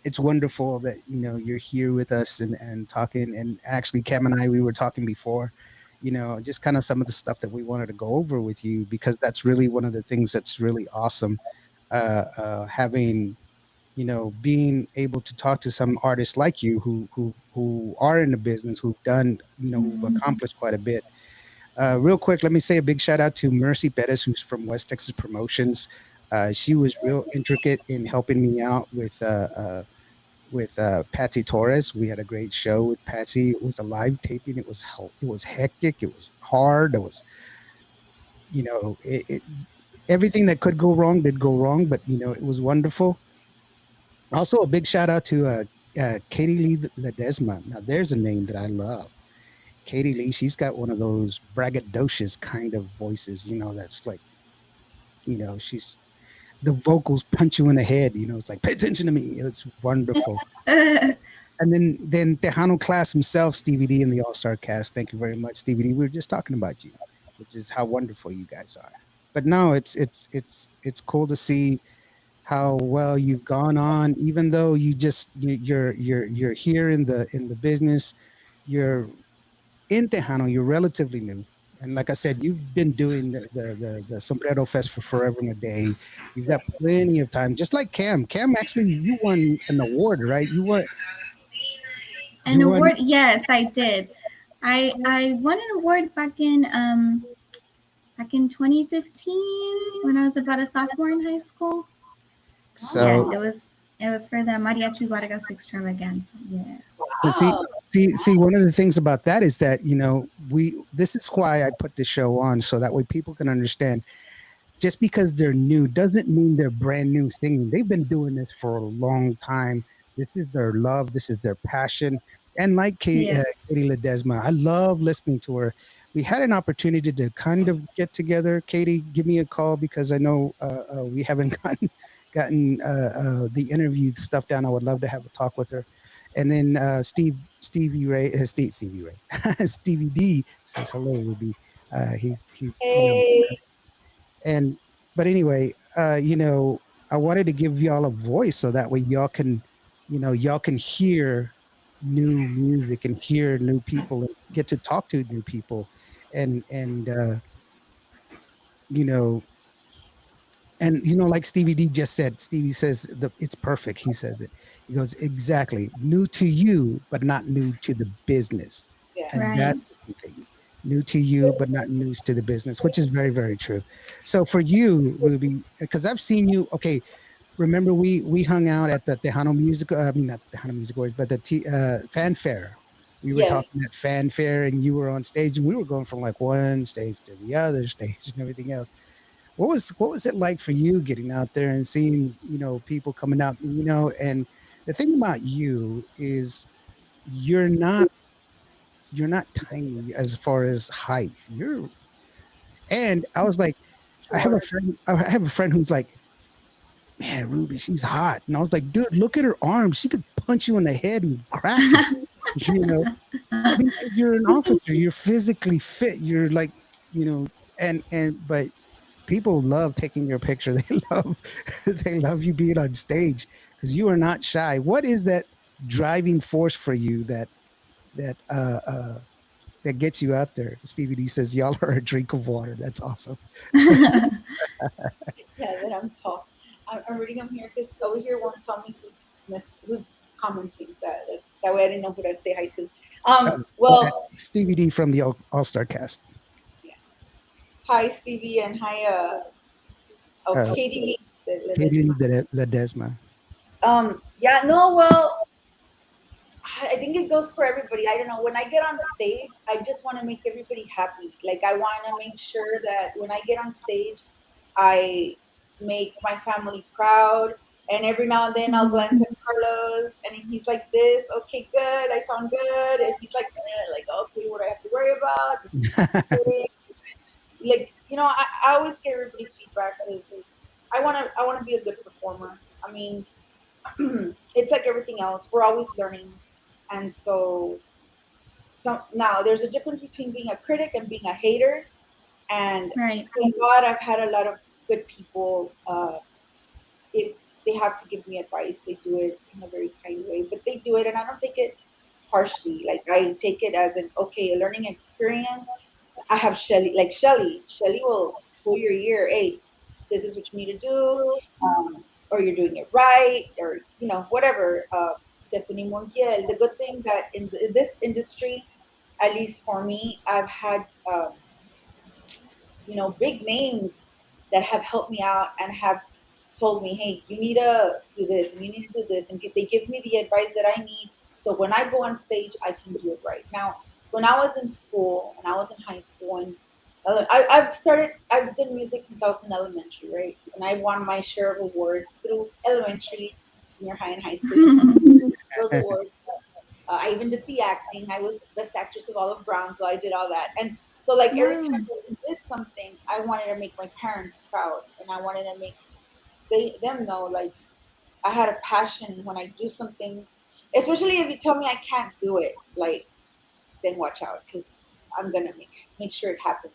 it's wonderful that you're here with us and talking. And actually, Cam and I, we were talking before, just kind of some of the stuff that we wanted to go over with you, because that's really one of the things that's really awesome. Having being able to talk to some artists like you who are in the business, who've done, who've Mhm. accomplished quite a bit. Real quick, let me say a big shout out to Mercy Bettis, who's from West Texas Promotions. She was real intricate in helping me out with Patsy Torres. We had a great show with Patsy. It was a live taping. It was hectic. It was hard. It was everything that could go wrong did go wrong, but it was wonderful. Also, a big shout out to Katie Lee Ledesma. Now, there's a name that I love. Katie Lee. She's got one of those braggadocious kind of voices. That's like she's the vocals punch you in the head. It's like, pay attention to me. It's wonderful. And then Tejano Class himself, Stevie D, and the All Star Cast. Thank you very much, Stevie D. We were just talking about you, which is how wonderful you guys are. But no, it's cool to see how well you've gone on, even though you're here in the business. You're in Tejano. You're relatively new. And like I said, you've been doing the Sombrero Fest for forever and a day. You've got plenty of time, just like Cam. Cam, actually, you won an award, right? An You won. award? Yes, I did. I won an award back in 2015 when I was about a sophomore in high school. Yes, So Wow. it was for the Mariachi Vargas extravaganza. Yes. see, Wow. see, one of the things about that is that we. This is why I put the show on, so that way people can understand. Just because they're new doesn't mean they're brand new singing. They've been doing this for a long time. This is their love. This is their passion. And like Yes. Katie Ledesma, I love listening to her. We had an opportunity to kind of get together. Katie, give me a call, because I know we haven't gotten the interview stuff down. I would love to have a talk with her. And then Stevie Ray, Stevie Ray, Stevie D says hello, Ruby. He's Hey. and but anyway, I wanted to give y'all a voice, so that way y'all can hear new music and hear new people and get to talk to new people. And you know like Stevie D just said. Stevie says it's perfect. He says it. He goes, exactly, new to you but not new to the business. Yeah. And Right. that's the thing. New to you but not news to the business, which is very, very true. So for you, Ruby, because I've seen you. Okay, remember we hung out at the Tejano Music. I mean, not the Tejano Music Awards, but the fanfare. We were talking Yes. at fanfare, and you were on stage, and we were going from like one stage to the other stage and everything else. What was it like for you getting out there and seeing people coming up, and the thing about you is you're not you're not tiny as far as height. And I was like, I have a friend who's like, man, Ruby, she's hot. And I was like, dude, look at her arms. She could punch you in the head and crack you. You know, I mean, you're an officer. You're physically fit. You're like, you know, but people love taking your picture. They love, they love you being on stage because you are not shy. What is that driving force for you that uh uh that gets you out there? Stevie D says, y'all are a drink of water. That's awesome. Yeah, that I'm tall. I'm reading them here because over here won't tell me who's commenting. So that way I didn't know who to say hi to. Well, That's Stevie D from the All Star Cast. yeah. Hi Stevie and hi oh Uh, Katie. Katie Ledesma. Yeah, no, well, I think it goes for everybody. I don't know. When I get on stage, I just want to make everybody happy. Like I want to make sure that when I get on stage, I make my family proud. And every now and then I'll glance at Carlos, and he's like, "This, okay, good. I sound good." And he's like, "Okay, what do I have to worry about? This is okay." Like I always get everybody's feedback because I want to be a good performer. I mean, it's like everything else. We're always learning, and so now there's a difference between being a critic and being a hater. And Right. thank God I've had a lot of good people. If they have to give me advice, they do it in a very kind way, but they do it, and I don't take it harshly. Like I take it as an okay, a learning experience. I have Shelly, like Shelly will pull your ear. Hey, this is what you need to do, or you're doing it right, or whatever. Stephanie Montiel. The good thing that in this industry, at least for me, I've had big names that have helped me out and have told me, hey, you need to do this and you need to do this, and they give me the advice that I need. So when I go on stage, I can do it right. Now, when I was in school and I was in high school, and I've done music since I was in elementary, right? And I won my share of awards through elementary, junior high, and high school. Those awards. I even did the acting. I was best actress of Olive Brown, so I did all that. And so, like every time Wow. I did something, I wanted to make my parents proud, and I wanted to make them know like I had a passion when I do something. Especially if you tell me I can't do it, like then watch out because I'm gonna make sure it happens.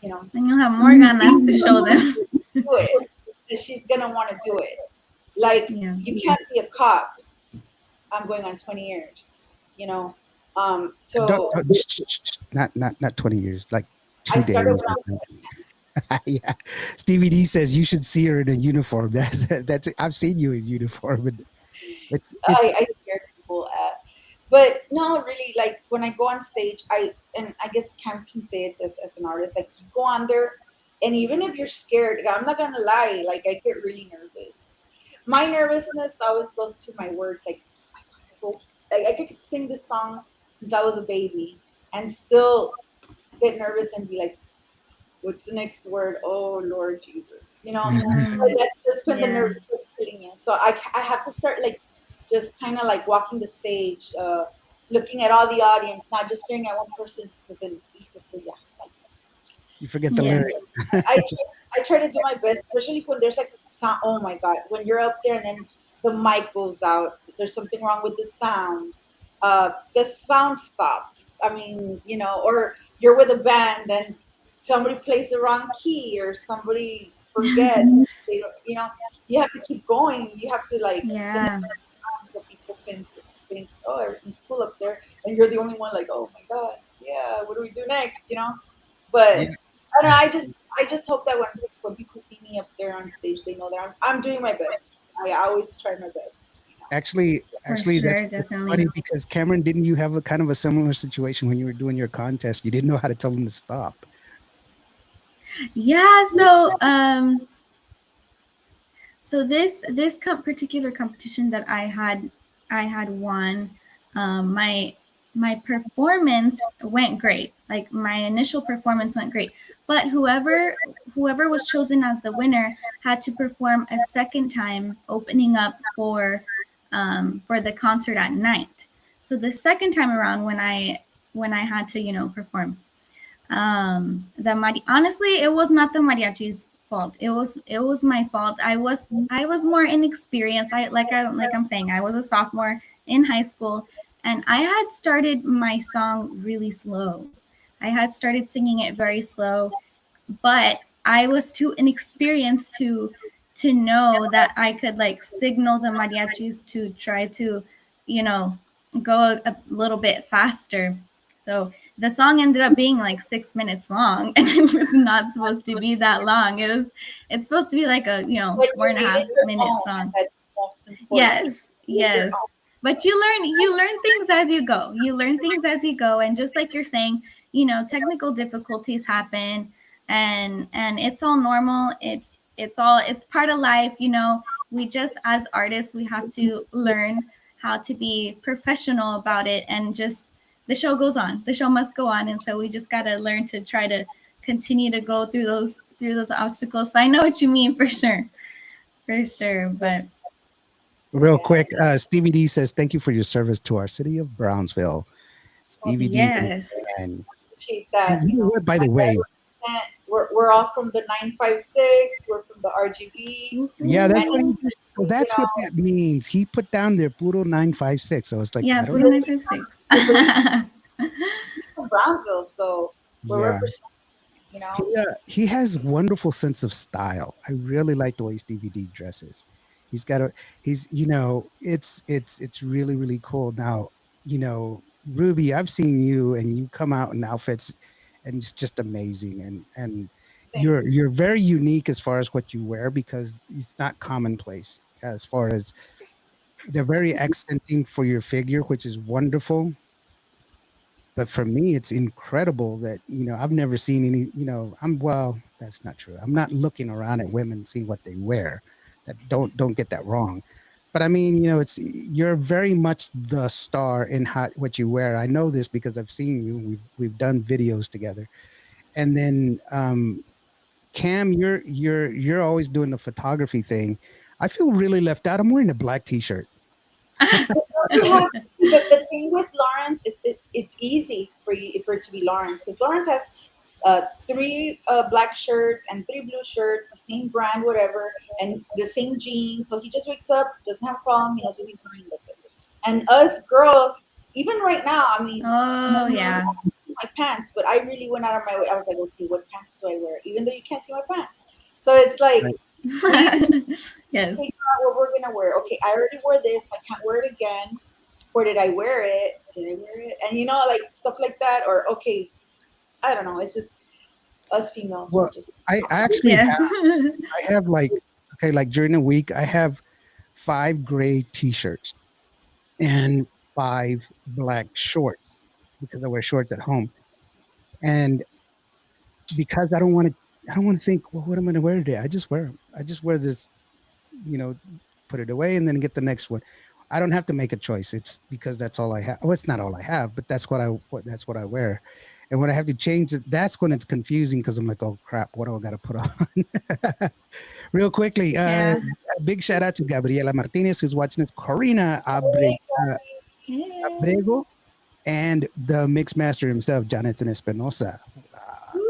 You know, And you'll have more ganas to show them. do it because she's gonna want to do it. Like Yeah. you can't be a cop. I'm going on 20 years. You know, so Not 20 years, like I 2 days started or when something. Yeah. Stevie D says you should see her in a uniform. That's I've seen you in uniform, and it's I scare people at. But no, really, like when I go on stage, and I guess Cam can say it as an artist, like you go on there, and even if you're scared, I'm not gonna lie, like I get really nervous. My nervousness always goes to my words, like I hope, like I could sing this song since I was a baby, and still get nervous and be like, what's the next word? Oh Lord Jesus, So Mm, that's when the yeah. nerves start hitting you. So I have to start like just kind of like walking the stage, looking at all the audience, not just staring at one person because then so yeah, like, you forget the Yeah. lyric. I try to do my best, especially when there's like sound. Oh my God, when you're up there and then the mic goes out, there's something wrong with the sound. The sound stops. I mean, or you're with a band and somebody plays the wrong key or somebody forgets. They don't, you have to keep going. You have to like finish Yeah. so people can think, oh, everything's cool up there, and you're the only one like, oh my God, yeah, what do we do next? But Yeah. I don't know. I just hope that when people see me up there on stage, they know that I'm doing my best. I always try my best. For Actually, sure, that's funny definitely. because Cameron, didn't you have a kind of a similar situation when you were doing your contest? You didn't know how to tell them to stop. Yeah. So this particular competition that I had won, my performance went great. Like my initial performance went great, but whoever was chosen as the winner had to perform a second time, opening up for the concert at night. So the second time around, when I had to perform, Honestly, it was not the mariachi's fault. It was my fault. I was more inexperienced. I'm saying, I was a sophomore in high school, and I had started my song really slow. I had started singing it very slow, but I was too inexperienced to know that I could like signal the mariachis to try to, you know, go a little bit faster. So the song ended up being like 6 minutes long, and it was not supposed to be that long. It's supposed to be like a But four you and a made half it your minute own, and song. that's most important. You Yes, made it your own. yes. But you learn things as you go. You learn things as you go, and just like you're saying, technical difficulties happen, and it's all normal. It's part of life. We just, as artists, we have to learn how to be professional about it, and just the show goes on. The show must go on, and so we just got to learn to try to continue to go through those obstacles. So I know what you mean, for sure. But Real Yeah. quick, Stevie D says, "Thank you for your service to our city of Brownsville." Well, Stevie D yes. appreciate and that. you know what? By the way, We're all from the 956. We're from the RGV, yeah, that's and what Woohoo. so you that's what know, that means. He put down there Puro 956. So it's like Yeah, I don't puro know. this 956. he's from Brownsville, so we're Yeah. representing. You know, He has wonderful sense of style. I really like the way Stevie D dresses. He's got a he's it's really really cool. Now, Ruby, I've seen you and you come out in outfits and it's just amazing, and thank you're very unique as far as what you wear because it's not commonplace as far as they're very accenting for your figure, which is wonderful. But for me, it's incredible that, I've never seen any, well, that's not true. I'm not looking around at women seeing what they wear. That don't get that wrong. But I mean, it's you're very much the star in what you wear. I know this because I've seen you. We've done videos together. And then Cam, you're always doing the photography thing. I feel really left out. I'm wearing a black t-shirt. Because you have, but the thing with Lawrence, it's easy for you for it to be Lawrence because Lawrence has three black shirts and three blue shirts, the same brand, whatever, and the same jeans. So he just wakes up, doesn't have a problem. He knows what he's wearing. That's it. And us girls, even right now, I mean, Oh, yeah. my pants, but I really went out of my way. I was like, okay, what pants do I wear? Even though you can't see my pants. So it's like Right. we Yes. figure out what we're gonna wear. Okay, I already wore this. I can't wear it again. Where did I wear it? Did I wear it? And like stuff like that. Or okay, I don't know. It's just us females. We're Well, just I actually Yes. I have like okay, like during the week, I have 5 gray t-shirts and 5 black shorts because I wear shorts at home. And because I don't want to think, well, what am I going to wear today? I just wear 'em. I just wear this, you know, put it away and then get the next one. I don't have to make a choice. It's because that's all I have. Oh, it's not all I have, but that's what I wear. And when I have to change it, that's when it's confusing because I'm like, oh crap, what do I got to put on? Real quickly, Yeah. a big shout out to Gabriela Martinez who's watching this, Corina Yeah. Abrego, and the mix master himself, Jonathan Espinosa.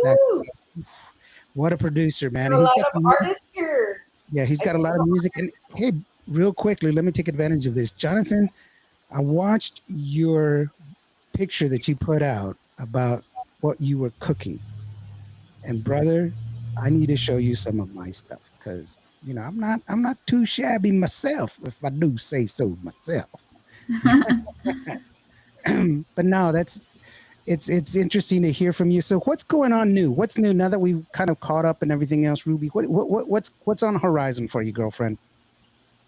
That woo, what a producer, man! there are And a he's lot got of some music. artists here. Yeah, he's I got a think lot of music. And hey, real quickly, let me take advantage of this, Jonathan. I watched your picture that you put out about what you were cooking, and brother, I need to show you some of my stuff because I'm not too shabby myself, if I do say so myself. But no, it's interesting to hear from you. So what's going on new? What's new now that we've kind of caught up and everything else, Ruby? What's on the horizon for you, girlfriend?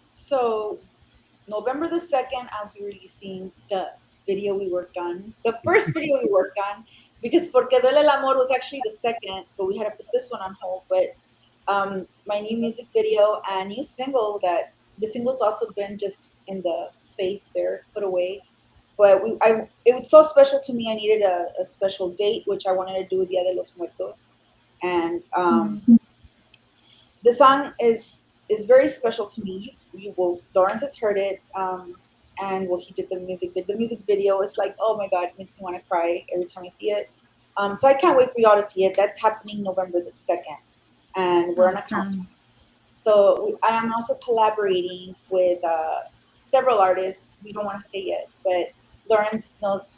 so. November the 2nd, I'll be releasing the video we worked on, the first video we worked on, because Porque Duele el Amor was actually the second, but we had to put this one on hold. But my new music video and new single that the single's also been just in the safe there, put away. But it was so special to me. I needed a special date, which I wanted to do with Dia de los Muertos, and Mhm. the song is very special to me. Lawrence has heard it, and he did the music. The music video is like, oh my god, it makes me want to cry every time I see it. So I can't wait for y'all to see it. That's happening November the 2nd, and we're on a countdown. Awesome. So I am also collaborating with several artists. We don't want to say yet, but Lawrence knows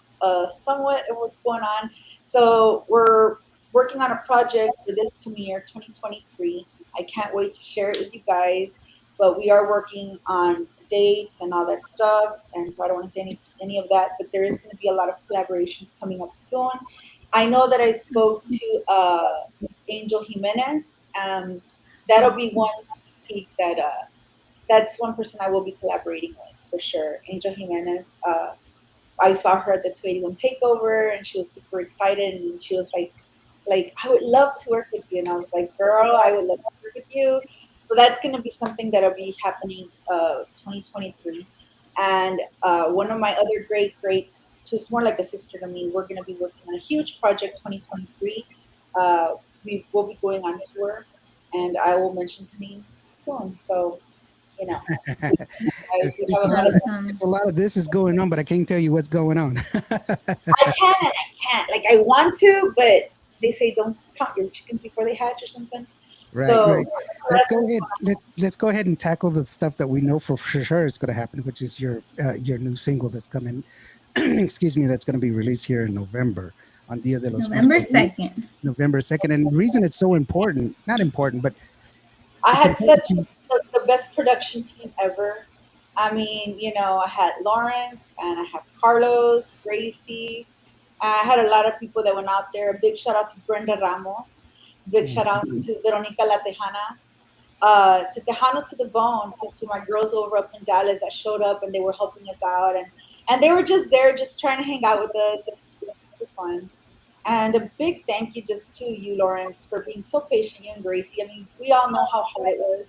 somewhat of what's going on. So we're working on a project for this coming year, 2023. I can't wait to share it with you guys. But we are working on dates and all that stuff, and so I don't want to say any of that. But there is going to be a lot of collaborations coming up soon. I know that I spoke Awesome. to Angel Jimenez. That'll be one peak that that's one person I will be collaborating with for sure. Angel Jimenez. I saw her at the 281 takeover, and she was super excited, and she was like I would love to work with you, and I was like, girl, I would love to work with you. So that's going to be something that'll be happening 2023. And one of my other great, just more like a sister to me, we're going to be working on a huge project 2023. Uh, we will be going on tour, and I will mention her name soon. So you know, guys, It's, we it's have a a lot lot of. of Awesome. it's a lot of this is going on, but I can't tell you what's going on. I can and I can't. Like I want to, but they say don't count your chickens before they hatch or something. Right, So right. Let's go ahead. Let's go ahead and tackle the stuff that we know for sure is going to happen, which is your new single that's coming. Excuse me, that's going to be released here in November on Dia de los November Muertos, 2nd. November 2nd. And the reason it's so important, not important, but I it's had such important to the best production team ever. I mean, I had Lawrence and I have Carlos, Gracie. I had a lot of people that went out there. A big shout out to Brenda Ramos. Big shout out to Veronica La Tejana. To Tejano to the Bone, to my girls over up in Dallas that showed up and they were helping us out. And they were just there, just trying to hang out with us. It's super fun. And a big thank you just to you, Lawrence, for being so patient, you and Gracie. I mean, we all know how hard it was.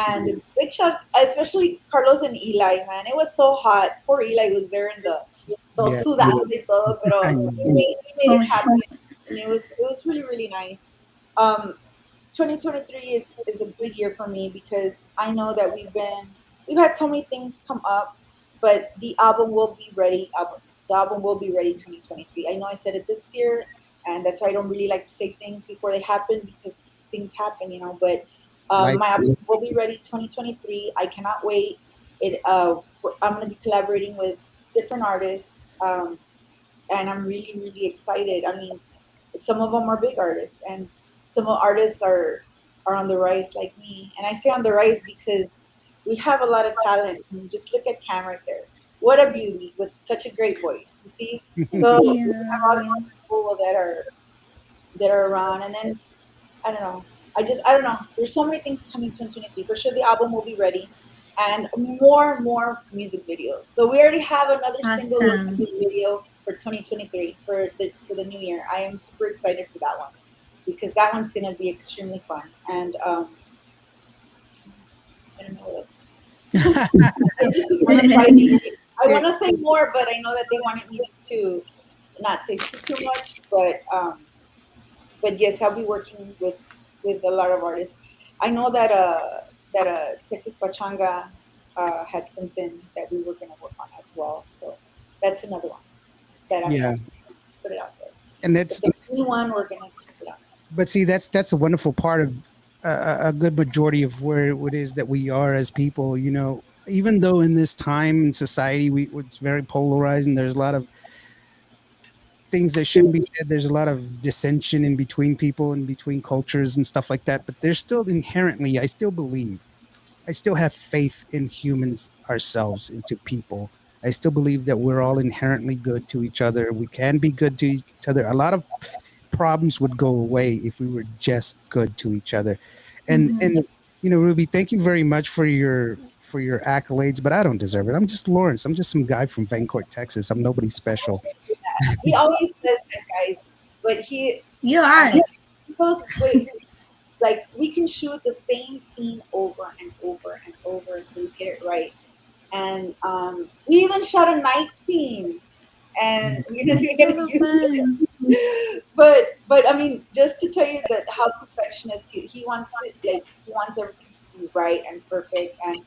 And a big shout, especially Carlos and Eli, man. It was so hot. Poor Eli was there in the yeah, sudando y todo, I pero know. we made Oh, it happen. And it was really, really nice. Um, 2023 is a big year for me because I know that we've had so many things come up, but the album will be ready. The album will be ready 2023. I know I said it this year, and that's why I don't really like to say things before they happen because things happen, But Like my album will be ready 2023. I cannot wait. I'm going to be collaborating with different artists, and I'm really, really excited. I mean, some of them are big artists, and some artists are on the rise like me. And I say on the rise because we have a lot of talent. I mean, just look at Cam right there. What a beauty with such a great voice. You see, so we have all these yeah. people that are around, and then I don't know. I don't know. There's so many things coming 2023. For sure, the album will be ready, and more music videos. So we already have another single with Awesome. music video for 2023 for the new year. I am super excited for that one because that one's gonna be extremely fun. And I don't know what else. It's just super exciting. I want to say more, but I know that they wanted me to not say too much. But yes, I'll be working with a lot of artists. I know that Texas Pachanga had something that we were gonna work on as well. So that's another one that I'm yeah, gonna put it out there. and But that's the new one we're gonna check it out. but see that's a wonderful part of a good majority of where it is that we are as people. Even though in this time in society it's very polarizing. There's a lot of things that shouldn't be said. There's a lot of dissension in between people and between cultures and stuff like that. But there's still inherently, I still believe, I still have faith in humans ourselves, into people. I still believe that we're all inherently good to each other. We can be good to each other. A lot of problems would go away if we were just good to each other. And Mhm. Ruby, thank you very much for your accolades, but I don't deserve it. I'm just Lawrence. I'm just some guy from Vancourt, Texas. I'm nobody special. He always says that, guys. But You I are. mean, he goes, wait, like we can shoot the same scene over and over and over until we get it right. And we even shot a night scene, and we're gonna Oh, get to how use fun. it. But I mean, just to tell you that how perfectionist he wants it, like he wants everything to be right and perfect. And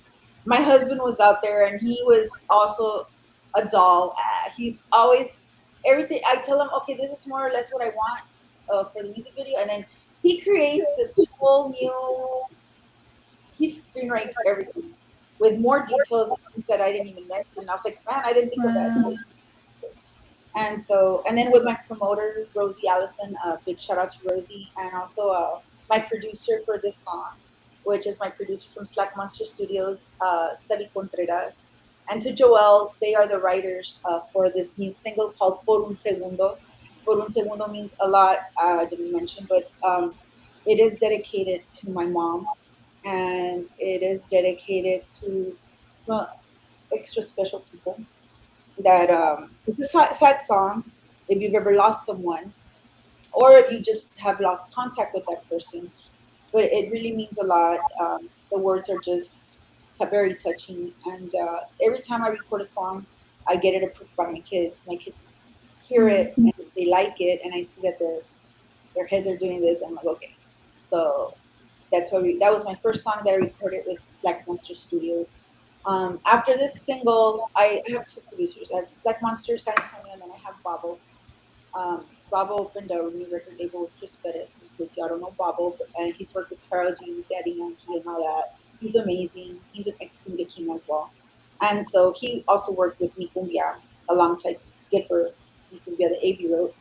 my husband was out there, and he was also a doll. He's always everything. I tell him, okay, this is more or less what I want for the music video, and then he creates this whole new. He screenwrites everything with more details and things that I didn't even mention. I was like, man, I didn't think of that Wow. until. And so, and then with my promoter, Rosie Allison, big shout out to Rosie, and also my producer for this song, which is my producer from Slack Monster Studios, Sebi Contreras. And to Joel, they are the writers for this new single called Por un Segundo. Por un Segundo means a lot, I didn't mention, but it is dedicated to my mom, and it is dedicated to some extra special people that it's a sad song if you've ever lost someone or if you just have lost contact with that person. But it really means a lot. The words are just very touching, and every time I record a song, I get it approved by my kids. My kids hear Mm. it and they like it, and I see that their heads are doing this. I'm like, okay, so that's why that was my first song that I recorded with Slack Monster Studios. After this single, I have two producers. I have Slack Monster San Antonio, and then I have Babo. Babo opened a new record label with Chris Perez. In case y'all don't know Babo, and he's worked with Karol G, Daddy Yankee, and all that. He's amazing. He's an ex-Cumbia King as well. And so he also worked with Mi Cumbia alongside Gipper, Mi Cumbia, the AB wrote.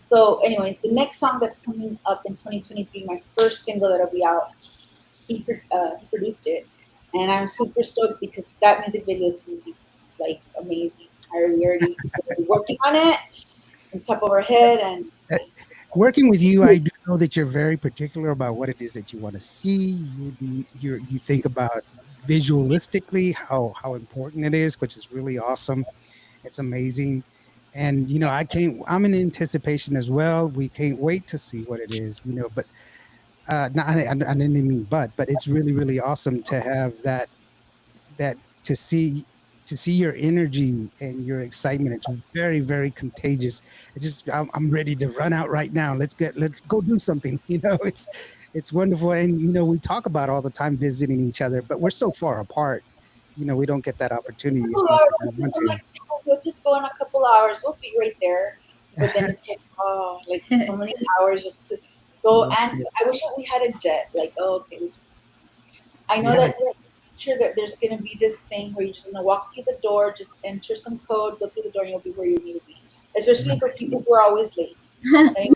So, anyways, the next song that's coming up in 2023, my first single that'll be out, he produced it, and I'm super stoked because that music video is gonna be like amazing. We already working on it on top of our head, and Uh, Working with you, I do know that you're very particular about what it is that you want to see. You think about visualistically how important it is, which is really awesome. It's amazing. And I can't. I'm in anticipation as well. We can't wait to see what it is. But not, I didn't mean but it's really really awesome to have that to see your energy and your excitement. It's very very contagious. I'm ready to run out right now. Let's go do something. It's wonderful. And we talk about all the time visiting each other, but we're so far apart. We don't get that opportunity as couple much as I hours. want I'm to. like, oh, we'll just go in a couple hours. We'll be right there. But then it's like, oh, like so many hours just to go. Well, And I wish that we had a jet. Like, oh, okay, we just. I know yeah, that sure that there's gonna be this thing where you're just gonna walk through the door, just enter some code, go through the door, and you'll be where you need to be. Especially for people who are always late. Right?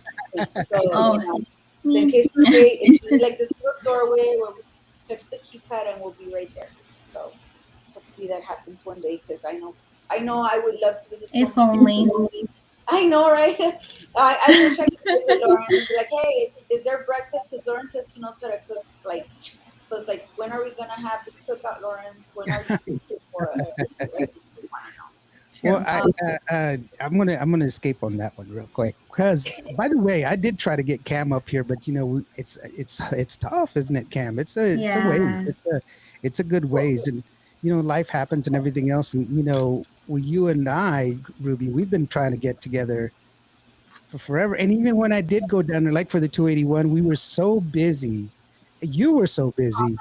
So Oh, so in me. case we're late, it's just like this little doorway where we touch the keypad and we'll be right there. So hopefully that happens one day because I know I would love to visit so If many only. people. I know, right? I wish I could visit Lauren and be like, hey, is there breakfast? Because Lauren says he knows how to cook. Like, so it's like, when are we gonna have this cookout, Lawrence? When are you cooking for us? Like, we want to know. well, True. I'm gonna escape on that one real quick because, by the way, I did try to get Cam up here, but it's tough, isn't it, Cam? It's a ways. Yeah. It's a good ways, and life happens and everything else, and well, you and I, Ruby, we've been trying to get together for forever, and even when I did go down there, like for the 281, we were so busy. You were so busy,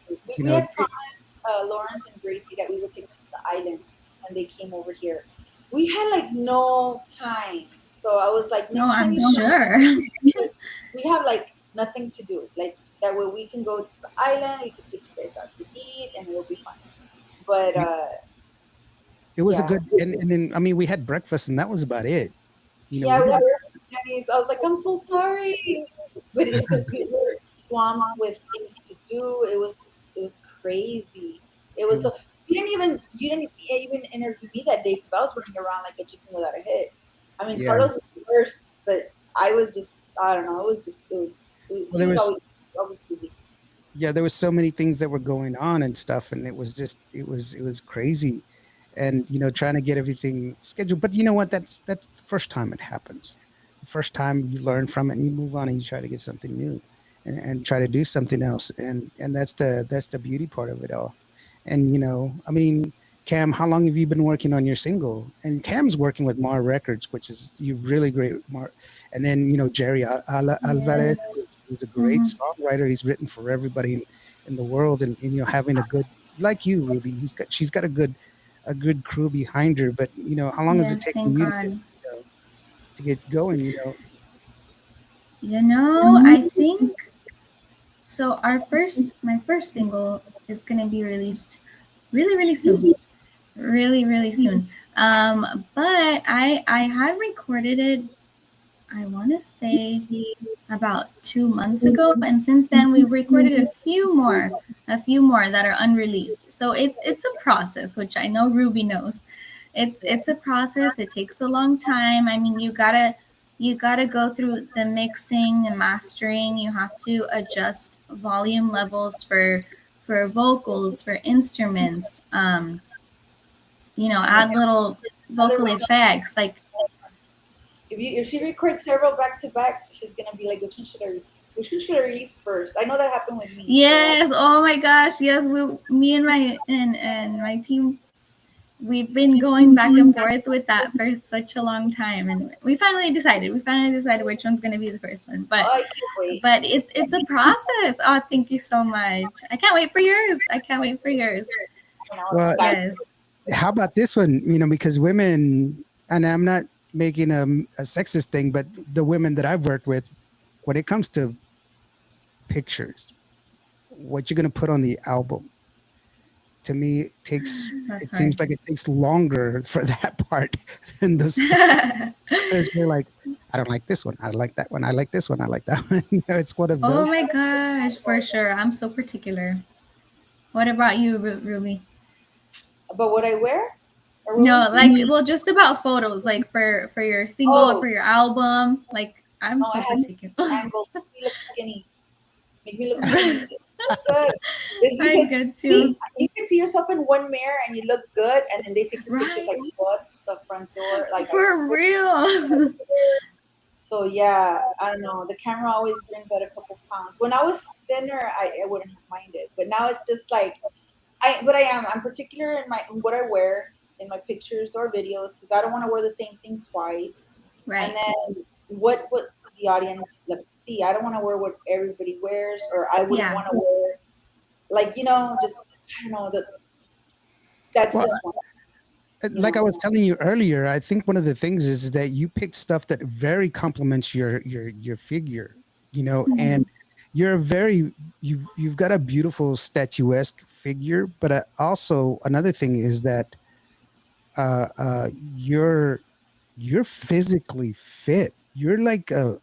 you We know. had promised Lawrence and Gracie that we would take them to the island when they came over here. We had like no time. So I was like, No, next time I'm you come, sure. we have like nothing to do. Like that way we can go to the island, we can take you guys out to eat and it'll be fun. But It was a yeah. good, and then I mean, we had breakfast, and that was about it. Yeah, We we didn't. had Denny's. I was like, I'm so sorry. But it's because we were swamped with things to do. It was crazy. It It was was, so you didn't even interview me that day because I was running around like a chicken without a head. I mean, yeah. Carlos was worse, but I was just I don't know. Well, there He's was always busy. yeah, there was so many things that were going on and stuff, and it was crazy, and trying to get everything scheduled. But you know what? That's the first time it happens. The first time you learn from it and you move on and you try to get something new, and try to do something else, and that's the beauty part of it all. And I mean, Cam, how long have you been working on your single? And Cam's working with Mar Records, which is you really great Mar. And then Jerry Alvarez, Yes. who's a great Hmm. songwriter. He's written for everybody in the world, and having a good like you, Ruby. She's got a good crew behind her. But how long has it Yes, taken thank you to get? God. to get going? I think so. My first single is gonna be released really, really soon. Really, really soon. But I had recorded it, I want to say about 2 months ago, and since then we've recorded a few more that are unreleased. So it's a process, which I know Ruby knows. It's a process. It takes a long time. I mean, you gotta go through the mixing and mastering. You have to adjust volume levels for vocals, for instruments. And Add little another vocal one, effects like if she records several back to back, she's gonna be like, which one should I release first? I know that happened with me. So yes, oh my gosh, yes, me and my team, we've been going back and forth with that for such a long time, and we finally decided which one's going to be the first one. but I can't wait. but it's a process. Oh, thank you so much. I can't wait for yours. I can't wait for yours. And I was Well, excited. Yes. how about this one? Because women, and I'm not making a sexist thing, but the women that I've worked with, when it comes to pictures, what you're gonna put on the album, to me, That's it seems hard. like it takes longer for that part than the song. Because they're like, I don't like this one. I don't like that one. I like this one. I like that one. It's one of Oh those. my gosh, for sure. I'm so particular. What about you, Ruby? But what I wear? Or what No, was it? like, well, just about photos, like for your single or Oh, for your album. Like, I'm no, so it has to particular. be angles. Make me look skinny. Make me look skinny. Look good. It's I because get you. see, you can see yourself in one mirror and you look good, and then they take your pictures Right. like what the front door, like I For real. so yeah, I don't know. The camera always brings out a couple pounds. When I was thinner, I wouldn't have minded, but now it's just like I'm particular in what I wear in my pictures or videos because I don't want to wear the same thing twice. And Right. then what the audience loves to see. I don't want to wear what everybody wears, or I wouldn't Yeah. want to wear like just I don't know that that's Well, just one. You like I know, was telling you earlier, I think one of the things is that you pick stuff that very complements your figure, and you're a very you've got a beautiful statuesque figure, but also another thing is that uh, uh, you're you're physically fit. You're like a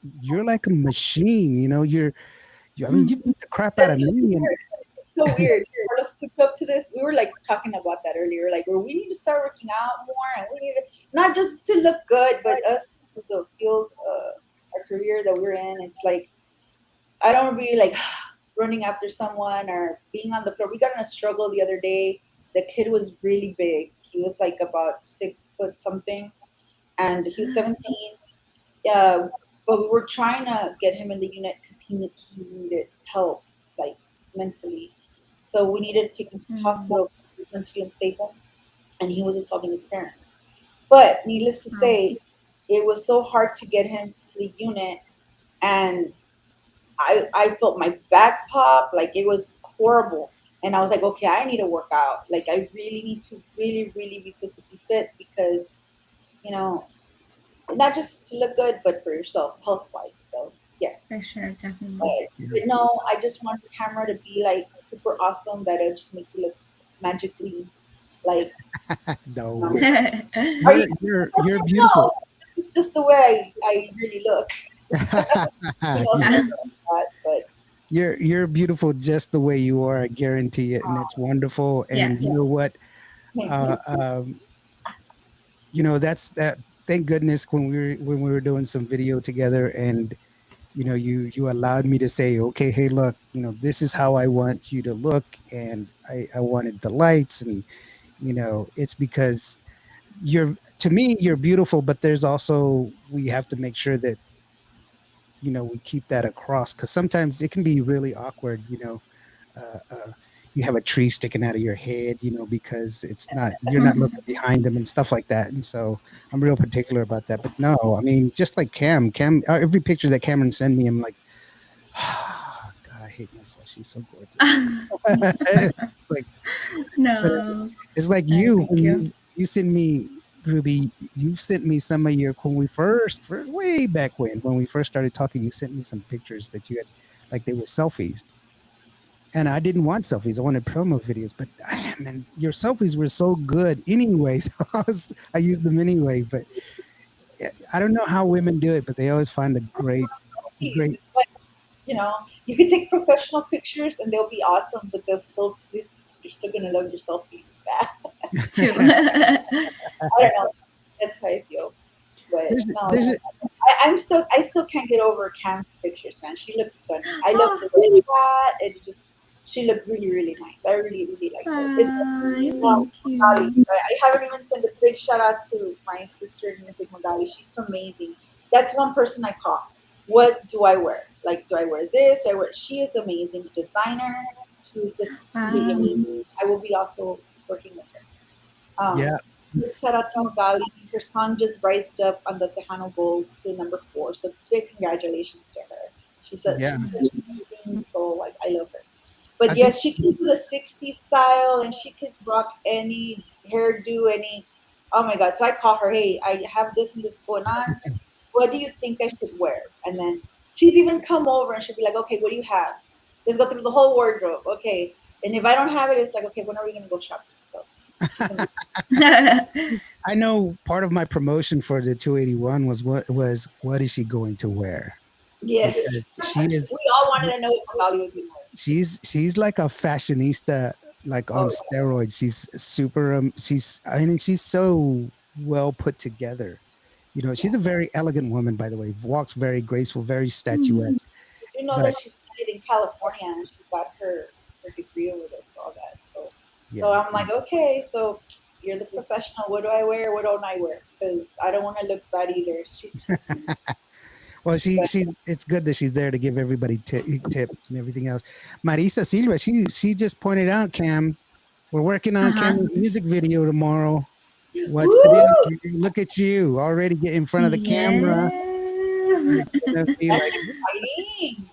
machine. I mean, you beat the crap out that's of me, and so weird. Carlos took up to this. We were like talking about that earlier. Like, well, we need to start working out more, and we need to not just to look good, but us the field, our career that we're in. It's like I don't really like running after someone or being on the floor. We got in a struggle the other day. The kid was really big. He was like about 6 foot something, and he was 17. Uh, but we were trying to get him in the unit because he needed help, like mentally. So we needed to take him to the Mm. hospital, he was mentally unstable, and he was assaulting his parents. But needless to Oh. say, it was so hard to get him to the unit, and I felt my back pop, like it was horrible. And I was like, okay, I need to work out. Like I really need to really, really be physically fit because, you know, not just to look good, but for yourself, health wise. So For yes. sure, definitely. But no, I just want the camera to be like super awesome that it'll just make you look magically like no, are you you're no, beautiful. this is just the way I really look. you, Stuff like that. But you're beautiful just the way you are. I guarantee it, and it's wonderful. And you know Yes. what? thank Uh, you. um, that's that. Thank goodness when we were doing some video together, and you allowed me to say, okay, hey, look, this is how I want you to look, and I wanted the lights, and it's because to me you're beautiful, but there's also we have to make sure that we keep that across because sometimes it can be really awkward. You have a tree sticking out of your head, because you're not looking behind them and stuff like that. And so I'm real particular about that. But no, I mean, just like Cam, every picture that Cameron send me, I'm like, God, I hate myself. She's so gorgeous. like, but No. it's like I you thank when you. you send me Ruby, you've sent me some of your when we way back when we first started talking. You sent me some pictures that you had, like they were selfies, and I didn't want selfies. I wanted promo videos, but man, your selfies were so good anyway. So I used them anyway. But I don't know how women do it, but they always find Selfies. great. It's like, you can take professional pictures and they'll be awesome, but you're still gonna love your selfies. True. I don't know. That's how I feel. But no, There's a I still can't get over Cam's pictures, man. She looks stunning. I love Oh, the red hat. She looked really, really nice. I really, really like this. It's hi, wow, thank Magali. you. I haven't even sent a big shout out to my sister in music, Magali. She's amazing. That's one person I call. What do I wear? Like, do I wear this? Do I wear? She is amazing designer. She's just completely Wow. amazing. I will be also working with her. yeah. Big shout out to Magali. Her song just rised up on the Tejano Bowl to number 4. So big congratulations to her. Yeah, She's amazing. So like I love her. But I think yes, she can do the '60s style and she could rock any hairdo, any. Oh my God! So I call her. Hey, I have this and this going on. What do you think I should wear? And then she's even come over and she'll be like, okay, what do you have? Let's go through the whole wardrobe. Okay. And if I don't have it, it's like, okay, when are we gonna go shopping? So she's amazing. I know part of my promotion for the 281 what is she going to wear? Yes. Because she is We all wanted to know what Magali was gonna wear. she's like a fashionista, like on Oh steroids. She's super I mean she's so well put together. You know, yeah. she's a very elegant woman, by the way. Walks very graceful, very Hmm. statuesque. Did you know But that she studied in California and she got her degree over there for all that? So yeah, I'm like, okay, so you're the professional. What do I wear? What don't I wear? Because I don't want to look bad either. well, But she's it's good that she's there to give everybody tips and everything else. Marisa Silva, she just pointed out, Cam, we're working on Uh-huh. Cam's music video tomorrow. What's today? woo! Look at you already get in front of the camera. Yes. You're gonna be That's like exciting.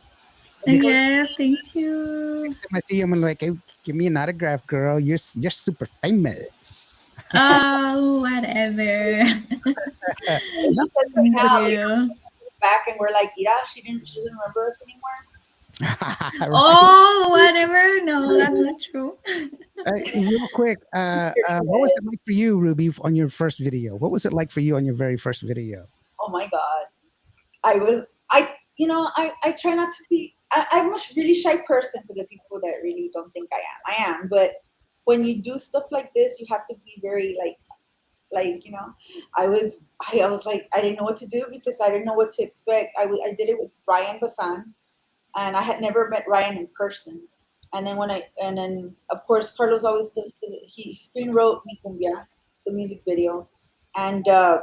Look next forward Yes, thank you. next time I see you, I'm like, hey, give me an autograph, girl. You're super famous. Oh, whatever. to she says right Thank now, later you. back and we're like, Ira, she doesn't remember us anymore. Right. Oh, whatever. No, that's not true. Real quick, what was it like for you, Ruby, on your first video? What was it like for you on your very first video? Oh my God. I try not to be, I'm a really shy person for the people that really don't think I am. But when you do stuff like this, you have to be very like, I was like, I didn't know what to do because I didn't know what to expect. I did it with Ryan Basan and I had never met Ryan in person. And then of course Carlos always he screen wrote Mi Cumbia, the music video, and I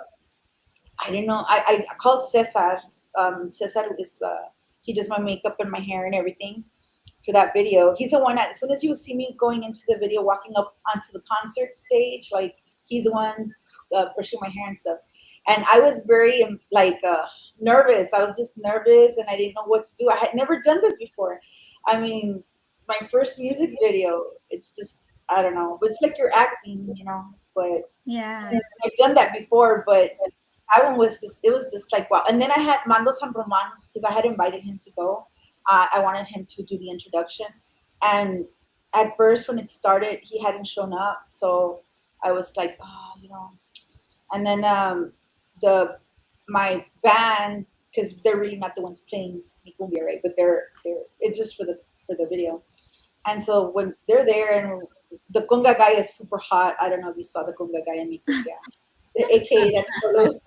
didn't know. I called Cesar. Cesar is he does my makeup and my hair and everything for that video. He's the one that as soon as you see me going into the video, walking up onto the concert stage, like he's the one brushing my hair and stuff. And I was very nervous. I was just nervous and I didn't know what to do. I had never done this before. I mean, my first music video. It's just I don't know. It's like you're acting. But Yeah. I've done that before, but that one was just it was just like wow. And then I had Mando San Roman because I had invited him to go. I wanted him to do the introduction, and at first when it started, he hadn't shown up, so I was like, oh. And then the my band because they're really not the ones playing Mi Cumbia, right? But they're it's just for the video. And so when they're there and the conga guy is super hot. I don't know if you saw the conga guy in Mi Cumbia, aka that's Carlos.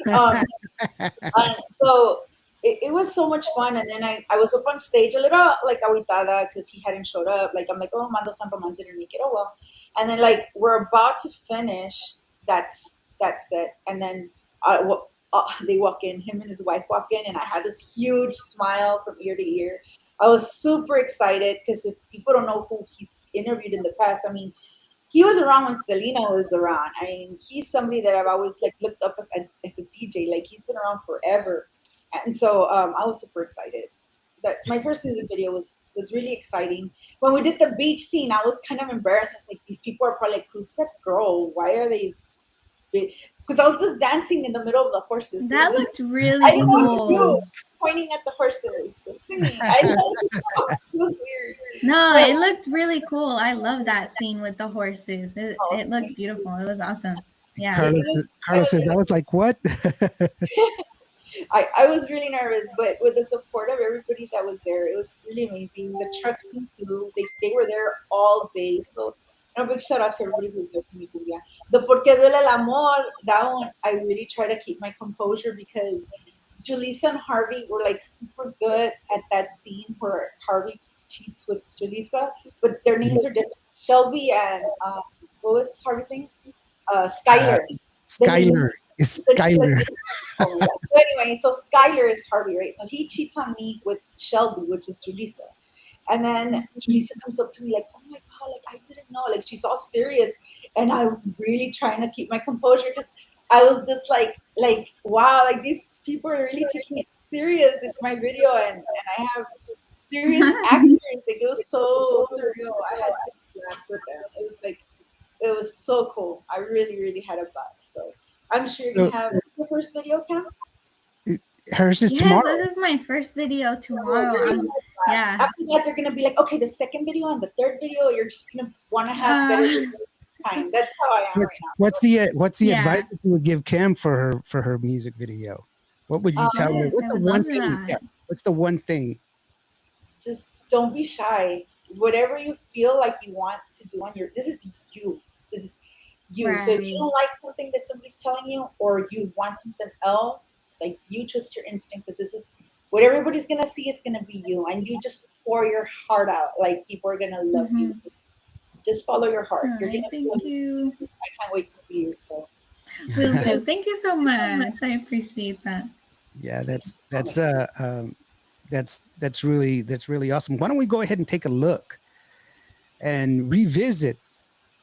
um, and so it was so much fun. And then I was up on stage a little like agitada because he hadn't showed up. Like I'm like, oh, Mando San Roman didn't make it. Oh well. And then like we're about to finish. That's it. And then they walk in. Him and his wife walk in, and I had this huge smile from ear to ear. I was super excited because if people don't know who he's interviewed in the past, I mean, he was around when Selena was around. I mean, he's somebody that I've always like looked up as a DJ. Like he's been around forever, and so I was super excited. That my first music video was really exciting. When we did the beach scene, I was kind of embarrassed. I was like, these people are probably like, "Who's that girl? Why are they because I was just dancing in the middle of the horses. That It was looked just, really I didn't know what to do, cool. pointing at the horses, singing. I don't know. It was weird. No, But- it looked really cool. I love that scene with the horses. It looked beautiful. It was awesome. Yeah. Carlos says, I was like, what? I was really nervous, but with the support of everybody that was there, it was really amazing. The truck team too, they were there all day. So a big shout out to everybody who's there for me. Yeah. The Porque Duele el Amor, that one, I really try to keep my composure because Julissa and Harvey were like super good at that scene where Harvey cheats with Julissa, but their names are different. Shelby and what was Harvey's name? Skylar. Skylar. It's Skylar. Oh my God. So anyway, so Skylar is Harvey, right? So he cheats on me with Shelby, which is Julissa. And then Julissa comes up to me like, oh my God, like I didn't know. Like she's all serious. And I'm really trying to keep my composure because I was just like, wow, like these people are really taking it serious. It's my video and I have serious actors. Like it was so surreal. I had such a blast with them. It was like, it was so cool. I really, really had a blast. So I'm sure you're gonna have the first video, Cam. Hers is Yes, tomorrow. this is my first video tomorrow. Yeah. After that, they're gonna be like, okay, the second video and the third video, you're just gonna want to have better time. That's how I am right now. What's the Yeah. advice that you would give Kim for her music video? What would you tell her? Yes, What's I the would one love thing? that. Yeah, what's the one thing? Just don't be shy. Whatever you feel like you want to do on your, this is you. This is you. So if Right. you don't like something that somebody's telling you, or you want something else, like you trust your instinct because this is what everybody's gonna see is gonna be you, and you just pour your heart out. Like people are gonna love you. Just follow your heart. You're gonna. Thank you. I can't wait to see you. So. Will do. Thank you so much. I appreciate that. Yeah, that's really awesome. Why don't we go ahead and take a look and revisit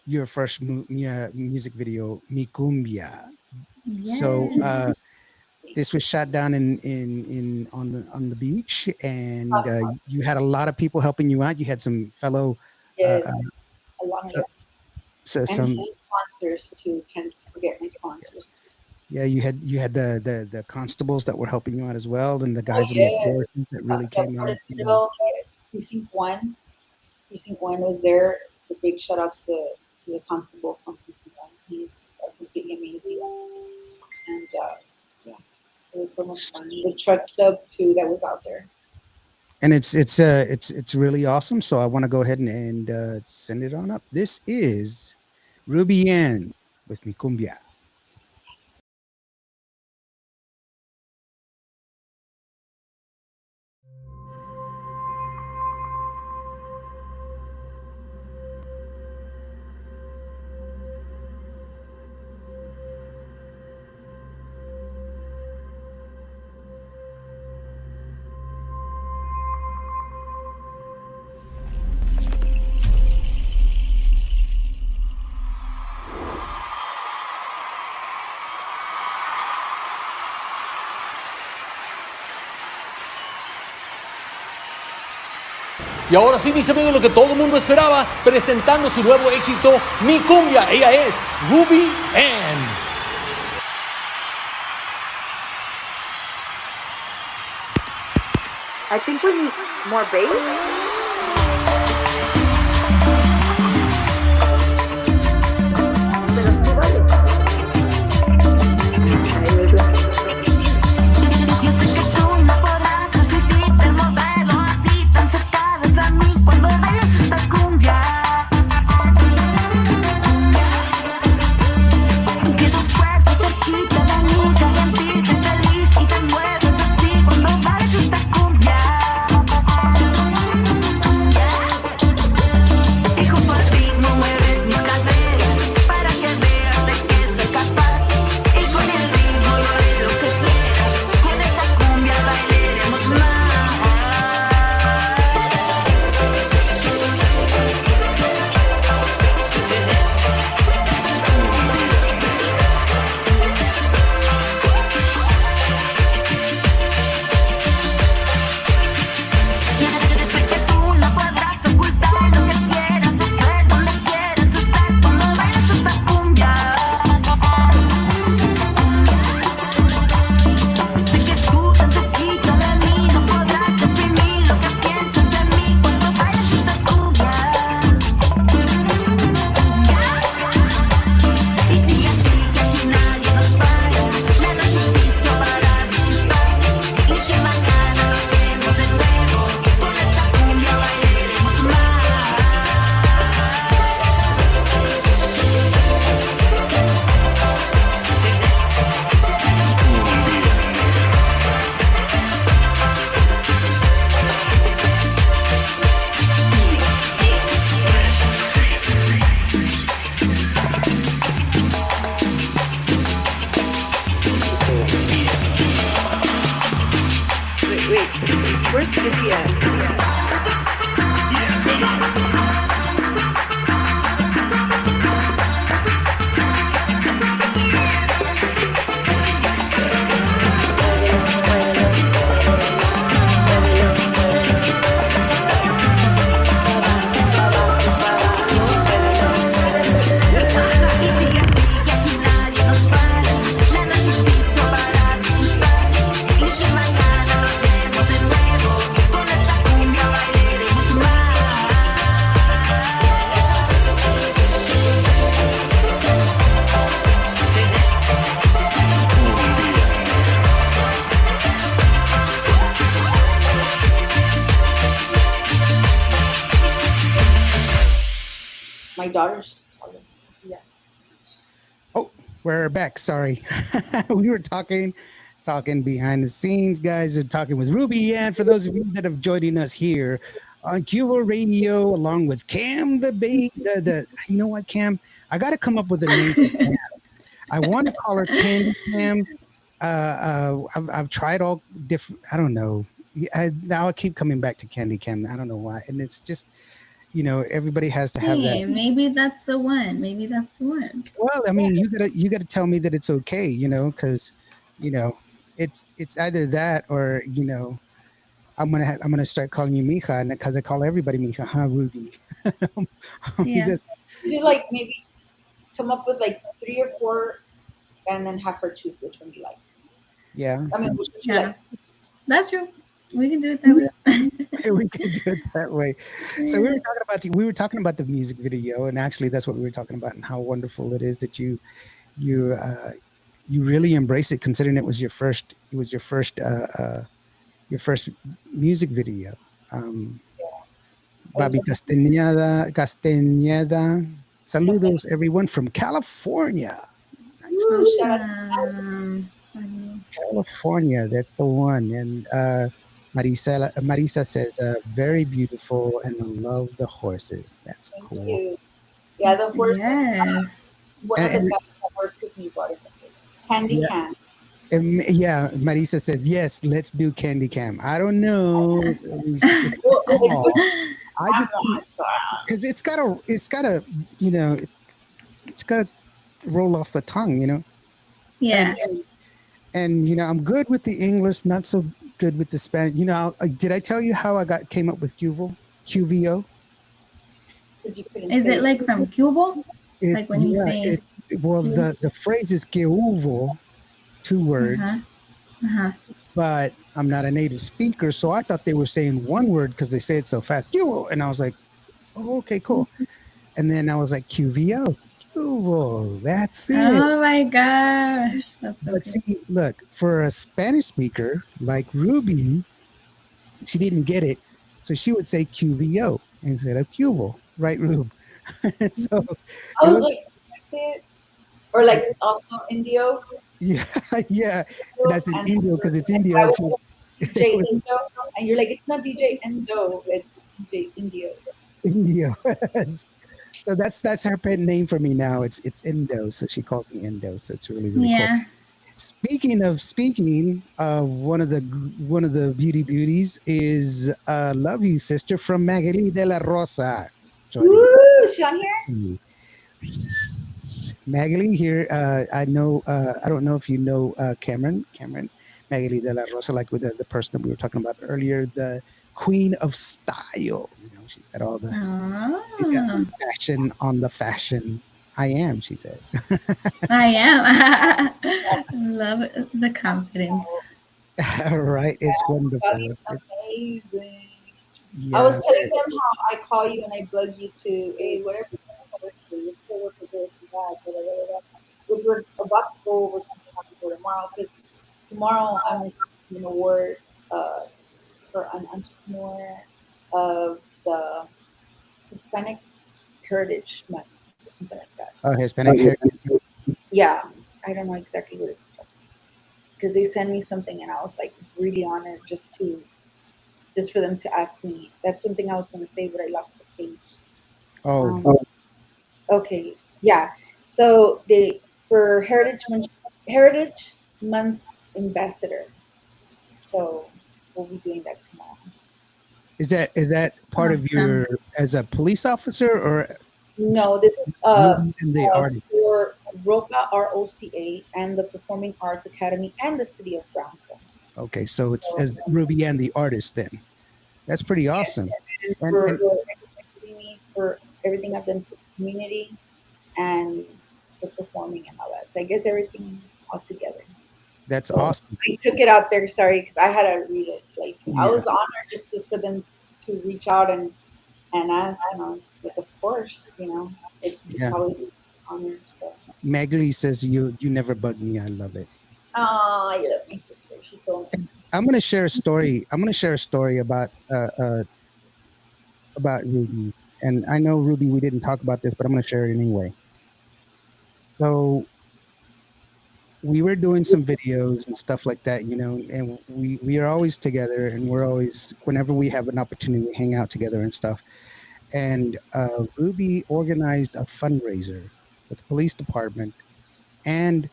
your first music video, Mi Cumbia. Yes. So this was shot down on the beach, and you had a lot of people helping you out. You had some fellow Yes, along with some sponsors too. Can't forget my sponsors. Yeah, you had the constables that were helping you out as well, and the guys in the authorities that really came out. Yes, Precinct 1. Precinct 1 was there. A big shout out to the constable from Precinct 1. He's completely amazing. And yeah, it was so much fun. The truck club too that was out there. And it's really awesome. So I want to go ahead and send it on up. This is Ruby Anne with Mi Cumbia. Y ahora sí, mis amigos, lo que todo el mundo esperaba, presentando su nuevo éxito, Mi Cumbia. Ella es Ruby Anne. I think we need more bass. Wait, where's Skippy at? My daughter's calling. Yes. Oh, we're back. Sorry. We were talking behind the scenes, guys. Are talking with Ruby Anne. For those of you that have joining us here on Cuba Radio, along with Cam the you know what, Cam? I got to come up with a name for Cam. I want to call her Candy Cam. I've tried all different. I don't know. Now I keep coming back to Candy Cam. I don't know why, and it's just, everybody has to have Hey, that. maybe that's the one. Maybe that's the one. Well, I mean, you gotta tell me that it's okay, because it's either that or I'm gonna start calling you Mija, and because I call everybody Mija, huh, Ruby? Yeah. Because- You like maybe come up with like 3 or 4, and then have her choose which one you like. yeah, I mean, which one she Yeah. likes. That's true. We can do it that way. we could do it that way. So we were talking about the music video, and actually that's what we were talking about, and how wonderful it is that you really embrace it, considering your first music video. Bobby Castañeda. Saludos, everyone from California. Nice, Woo, nice. shout out to California, that's the one. And Marisa says, very beautiful, and I love the horses. That's thank cool. you. Yeah, the horse Yes. one of the And- guys that works with me bought it. Candy Yeah. Can. Yeah, Marisa says, yes, let's do Candy Cam. I don't know. Well, it's good. I just, because it's gotta roll off the tongue. Yeah. And I'm good with the English, not so good with the Spanish. Did I tell you how I came up with QVO? You couldn't Is say it like from Cuba? Like when you say- it's the phrase is que hubo, 2 words, Uh-huh. but I'm not a native speaker, so I thought they were saying 1 word because they say it so fast. QVO, and I was like, oh, okay, cool. And then I was like, QVO. QVO, that's it. Oh my gosh. That's so But good. see, look, for a Spanish speaker like Ruby, she didn't get it, so she would say QVO instead of Cubo, right, Rube? So I was like, or like also Indio. yeah, and I said And- Indio because it's Indio. I And was DJ Indo, and you're like, it's not DJ Endo, it's DJ Indio. Indio. So that's her pet name for me now. It's Indo, so she called me Indo. So it's really Yeah. cool. Speaking, one of the beauties is Love You Sister from Magali de la Rosa. joining Woo, she on here? Magali here. I know. I don't know if you know Cameron. Magali de la Rosa, like with the person that we were talking about earlier, the Queen of Style. She's got all the she's got Oh, fashion on the fashion. I am, she says. I am. Love the confidence. All right, it's wonderful. That's It's, amazing. yeah. I was telling them how I call you and I bug you to, hey, whatever you still work with this and that, which we're about to go over something happening for tomorrow, because tomorrow I'm receiving an award for an entrepreneur of the Hispanic Heritage Month, or something like that. Oh, Hispanic hair. Yeah, I don't know exactly what it's called, because they sent me something and I was like really honored just for them to ask me. That's one thing I was going to say, but I lost the page. Oh, Okay, Yeah. So they for Heritage Month ambassador. So we'll be doing that tomorrow. Is that part of Awesome. your as a police officer or No, this is Ruby and the artist? for ROCA, ROCA, and the Performing Arts Academy and the City of Brownsville. Okay, so it's So, as Ruby and the artist then. That's pretty yes, awesome. and And for everything I've done for the community and the performing and all that. So I guess everything all together. that's So awesome. I took it out there. Sorry, because I had to read it. Like I Yeah, was honored just for them to reach out and ask, and I was like, of course, it's yeah. always an honor. So, Magli says you never bug me. I love it. oh, I love my sister. She's so amazing. I'm gonna share a story. I'm gonna share a story about Ruby. And I know Ruby, we didn't talk about this, but I'm gonna share it anyway. So we were doing some videos and stuff like that, and we are always together, and we're always whenever we have an opportunity, we hang out together and stuff. And Ruby organized a fundraiser with the police department and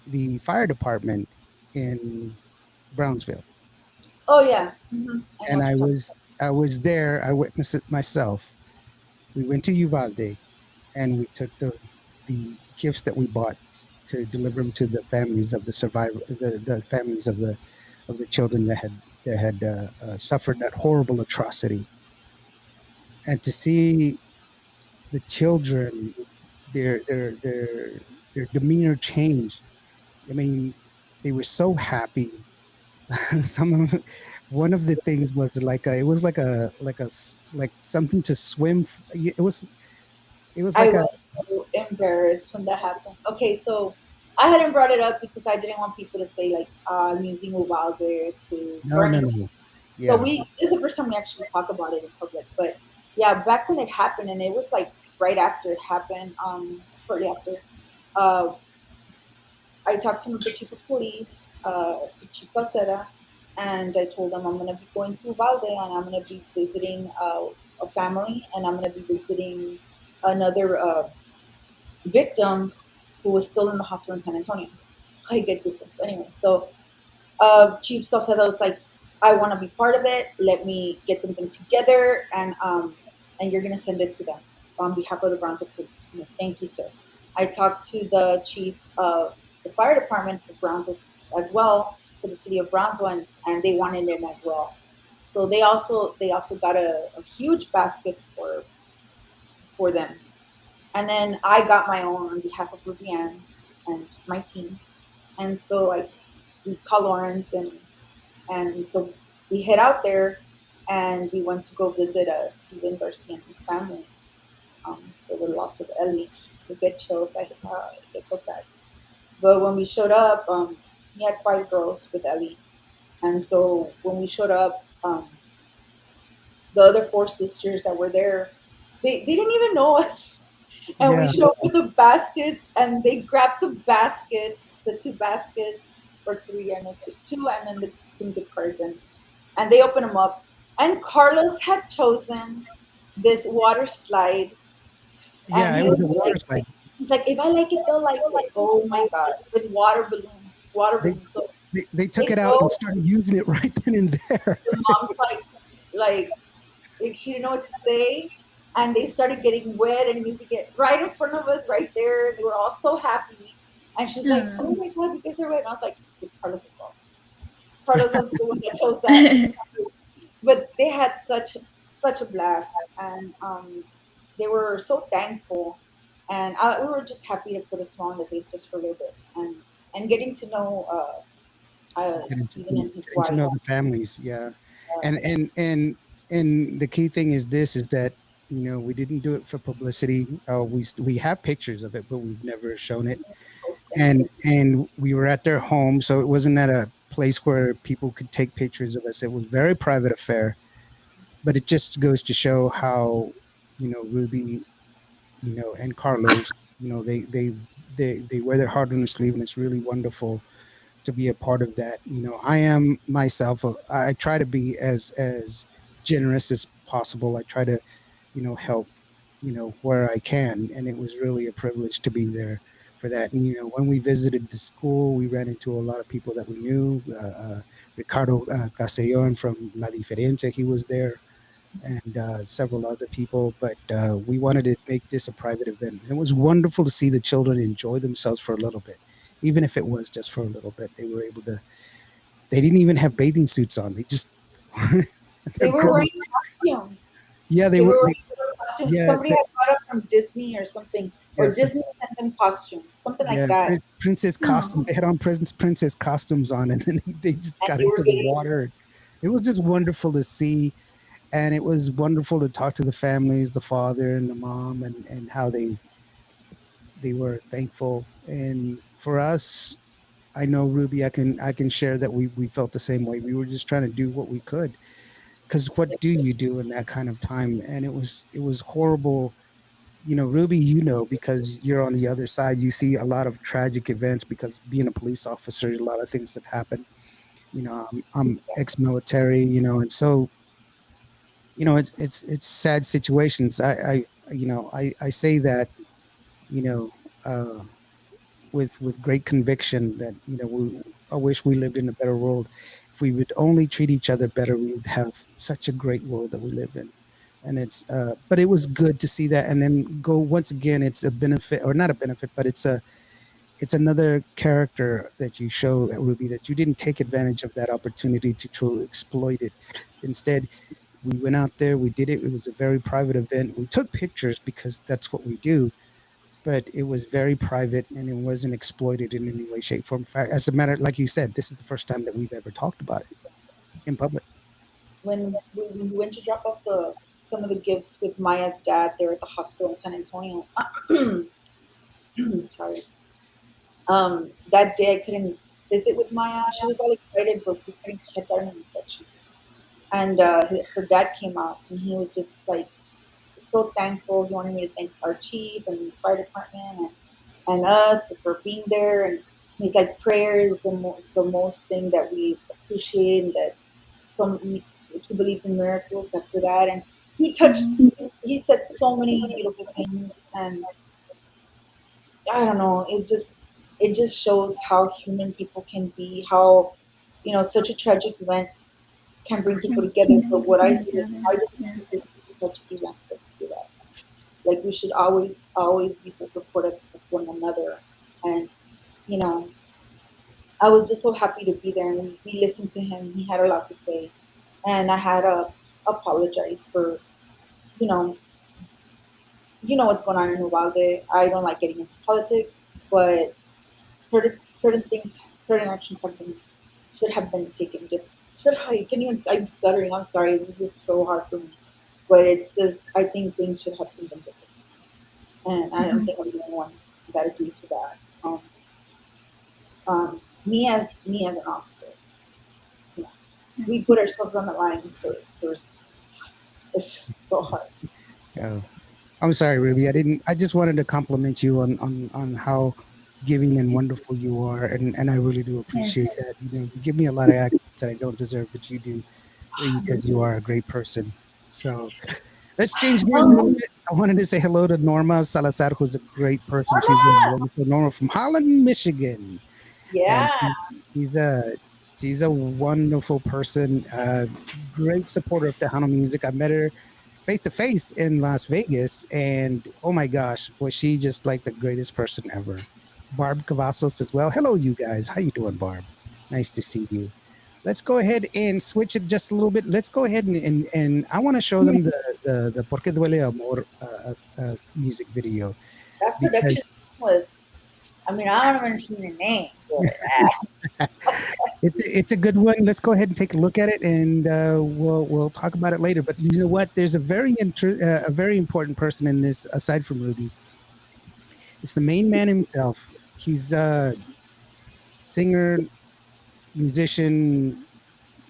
the fire department in Brownsville, Oh yeah, I know and what I you're talking was I was there. I witnessed it myself. We went to Uvalde and we took the gifts that we bought to deliver them to the families of the survivor, the families of the children that had suffered that horrible atrocity, and to see the children, their their their their demeanor changed. I mean, they were so happy. Some of one of the things was it was like something to swim. It was I like a was so embarrassed when that happened. Okay, so I hadn't brought it up because I didn't want people to say like I'm using Uvalde to no, burn no, it. no. So Yeah, this is the first time we actually talk about it in public. But yeah, back when it happened, and it was like right after it happened, shortly after, uh, I talked to the chief of police, to Chief Salceda, and I told him I'm going to be going to Uvalde and I'm going to be visiting a family and I'm going to be visiting another victim who was still in the hospital in San Antonio. I get goosebumps anyway. So Chief Salceda was like, I want to be part of it. Let me get something together, and you're gonna send it to them on behalf of the Brownsville Police. I'm like, thank you, sir. I talked to the chief of the fire department for Brownsville as well, for the city of Brownsville, and they wanted it as well. So they also got a huge basket for them, and then I got my own on behalf of Ruby Anne and my team. And so we called Lawrence and so we head out there and we went to go visit Stephen Garcia and his family for the loss of Ellie. We get chills. I get so sad. But when we showed up, he had 5 girls with Ellie. And so when we showed up, the other 4 sisters that were there, they didn't even know us. And we yeah, showed up with the baskets and they grabbed the baskets, the 2 baskets, or 3, I know, two, and then the gift cards. And they opened them up. And Carlos had chosen this water slide, and yeah. It was a water slide. he's like, if I like it, they'll like it. Oh my god, with water They, balloons. So they took they it out and go. started using it right then and there. The mom's like she didn't know what to say, and they started getting wet and using it right in front of us, right there. They were all so happy, and she's like, "Oh my god, you guys are wet!" And I was like, "It's Carlos's fault. Carlos was the one that chose that." But they had such a blast, and they were so thankful, and we were just happy to put a smile on their face just for a little bit, and getting to know getting to, Stephen and his getting to wife. know the families. Yeah, and and the key thing is that we didn't do it for publicity. We have pictures of it, but we've never shown it. Post them. And we were at their home, so it wasn't at a place where people could take pictures of us. It was a very private affair, but it just goes to show how Ruby, and Carlos, they wear their heart on their sleeve, and it's really wonderful to be a part of that. I am myself. I try to be as generous as possible. I try to, help. where I can, and it was really a privilege to be there for that. And when we visited the school, we ran into a lot of people that we knew. Ricardo Castellon from La Diferencia, he was there, and several other people. But we wanted to make this a private event. And it was wonderful to see the children enjoy themselves for a little bit, even if it was just for a little bit. They were able to. They didn't even have bathing suits on. They just They they're were grown. wearing costumes. Yeah, they They were. were They, wearing costumes. yeah, Somebody had brought up from Disney or something, or yes, Disney sent them costumes, something like yeah. that. Princess costumes. Oh, They had on princess costumes on, and then they just And got they were into the getting water. It was just wonderful to see, and it was wonderful to talk to the families, the father and the mom, and how they were thankful. And for us, I know Ruby, I can share that we felt the same way. We were just trying to do what we could, because what do you do in that kind of time? And it was horrible. Ruby, because you're on the other side, you see a lot of tragic events because being a police officer, a lot of things that happen. I'm ex-military, and so it's sad situations. I say that you know uh, with great conviction that I wish we lived in a better world. If we would only treat each other better, we would have such a great world that we live in. And but it was good to see that, and then go once again. It's a benefit, or not a benefit, but it's another character that you show at Ruby, that you didn't take advantage of that opportunity to truly exploit it. Instead, we went out there, we did it. It was a very private event. We took pictures because that's what we do, but it was very private and it wasn't exploited in any way, shape, form. In fact, as a matter, like you said, this is the first time that we've ever talked about it in public. when we went to drop off the some of the gifts with Maya's dad there at the hospital in San Antonio. Sorry. That day I couldn't visit with Maya. She was all excited, but we couldn't. She had gotten an infection, and her dad came out, and he was just like so thankful. He wanted me to thank our chief and the fire department and us for being there. And he's like, prayer is the most thing that we appreciate, and that some he believed in miracles after that. And he touched, mhm. he said so many beautiful things. And I don't know, it just shows how human people can be, how, such a tragic event can bring people together. But what I Come see is, together. why do Yeah. people see tragic events as to do that? Like, we should always be so supportive of one another. And, you know, I was just so happy to be there, and we listened to him. He had a lot to say. And I had to apologize for, you know, what's going on in Uvalde. I don't like getting into politics, but certain things, certain actions should have been taken different. Should I can even I'm stuttering. I'm sorry. This is so hard for me, but it's just I think things should have been done different, and I don't Mhm. think I'm the only one that agrees with that. Me as an officer, you know, we put ourselves on the line for it's so hard. Yeah. I'm sorry, Ruby. I just wanted to compliment you on how giving and wonderful you are, and I really do appreciate Yes. that. You give me a lot of accolades that I don't deserve, but you do, because you are a great person. So let's change gears a little Um, bit. I wanted to say hello to Norma Salazar, who's a great person. She's a Norma, wonderful Norma from Holland, Michigan, and yeah, she's a she's a wonderful person. Great supporter of Tejano music. I met her face to face in Las Vegas, and oh my gosh, was she just like the greatest person ever. Barb Cavazos as well. Hello, you guys. How you doing, Barb? Nice to see you. Let's go ahead and switch it just a little bit. Let's go ahead and I want to show them the Por qué duele amor music video, that because production was. I mean, I don't mention the names, but it's a good one. Let's go ahead and take a look at it, and we'll talk about it later. But you know what? There's a very important person in this aside from Ruby. It's the main man himself. He's a singer, musician.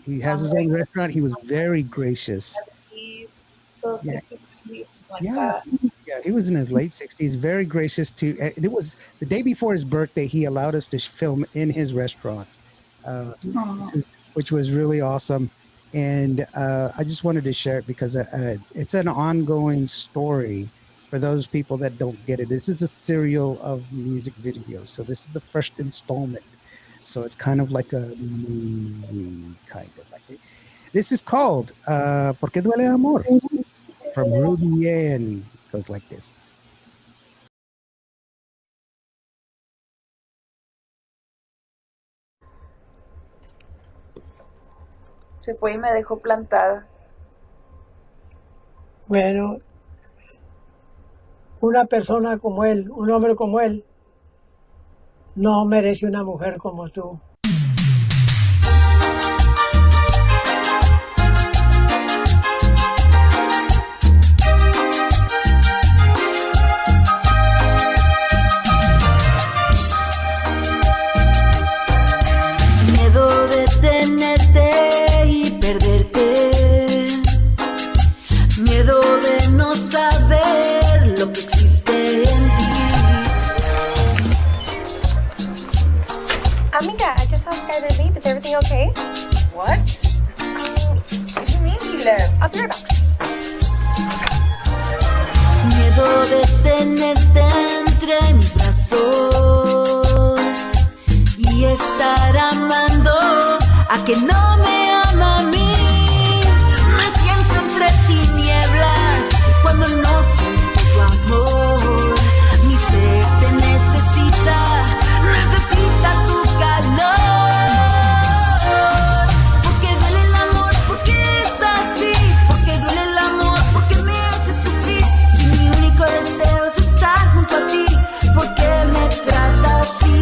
He has his own like restaurant. He was very gracious. 70s, so Yeah, 60s, 70s, something like yeah, that. yeah. He was in his late 60s. Very gracious to. And it was the day before his birthday. He allowed us to film in his restaurant, Oh, which was really awesome. And I just wanted to share it because it's an ongoing story. For those people that don't get it, this is a serial of music videos. So this is the first installment. So it's kind of like a movie, kind of like it. This is called ¿Por qué duele amor? From Ruby Anne. Goes like this. Se fue y me dejó plantada. Bueno, una persona como él, un hombre como él, no merece una mujer como tú. Miedo de tenerte y perderte. Miedo de no saber lo que existe en ti. Amiga, I just saw Skyler leave. Is everything okay? What? What do you mean he left? I'll be right back. Miedo de tenerte entre mis brazos y estar amando a que no me ama a mí. Me siento entre tinieblas cuando no siento tu amor. Mi ser te necesita, necesita tu calor. Porque duele el amor, porque es así. Porque duele el amor, porque me hace sufrir. Si mi único deseo es estar junto a ti, porque me trata así.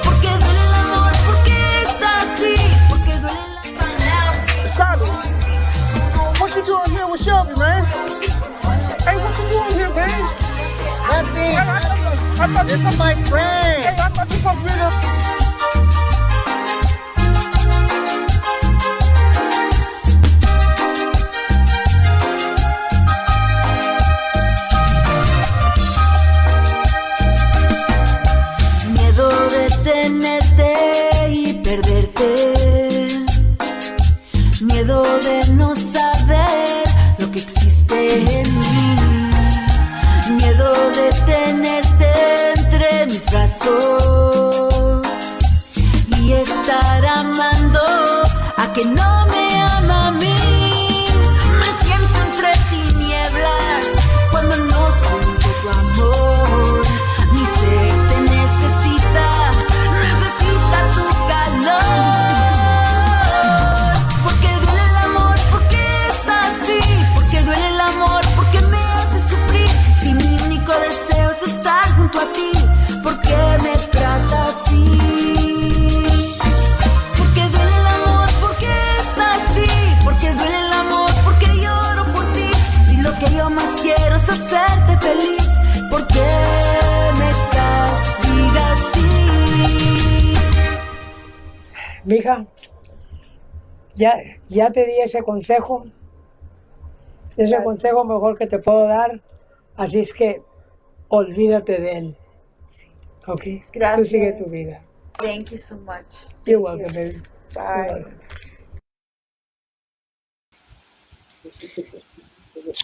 Porque duele el amor, porque es así. Porque duele el amor. Carlos, what you doing here with Shelby, man? Hey, what you doing here, man? Nothing. I thought this was my friend. Hey, I thought this was really... Miedo de tenerte y perderte. Miedo de no saber lo que existe en mí. Miedo de tenerte entre mis brazos y estar amando a que no me ama a mí. Me siento entre tinieblas cuando no siento tu amor. Mi ser te necesita, necesita tu calor. Porque duele el amor, porque es así. Porque duele el amor, porque me hace sufrir. Si mi único deseo es estar junto a ti, porque me trata así. Porque duele el amor, porque es así. Porque duele el amor, porque lloro por ti. Si lo que yo más quiero es hacerte feliz, ¿por qué me castigas así? Mija, ya te di ese consejo. Ese Gracias. consejo mejor que te puedo dar. Así es que olvídate de él. Sí. ¿Ok? Gracias. Tú sigue tu vida. Thank you so much. You're Thank welcome, you. baby. Bye. You're welcome.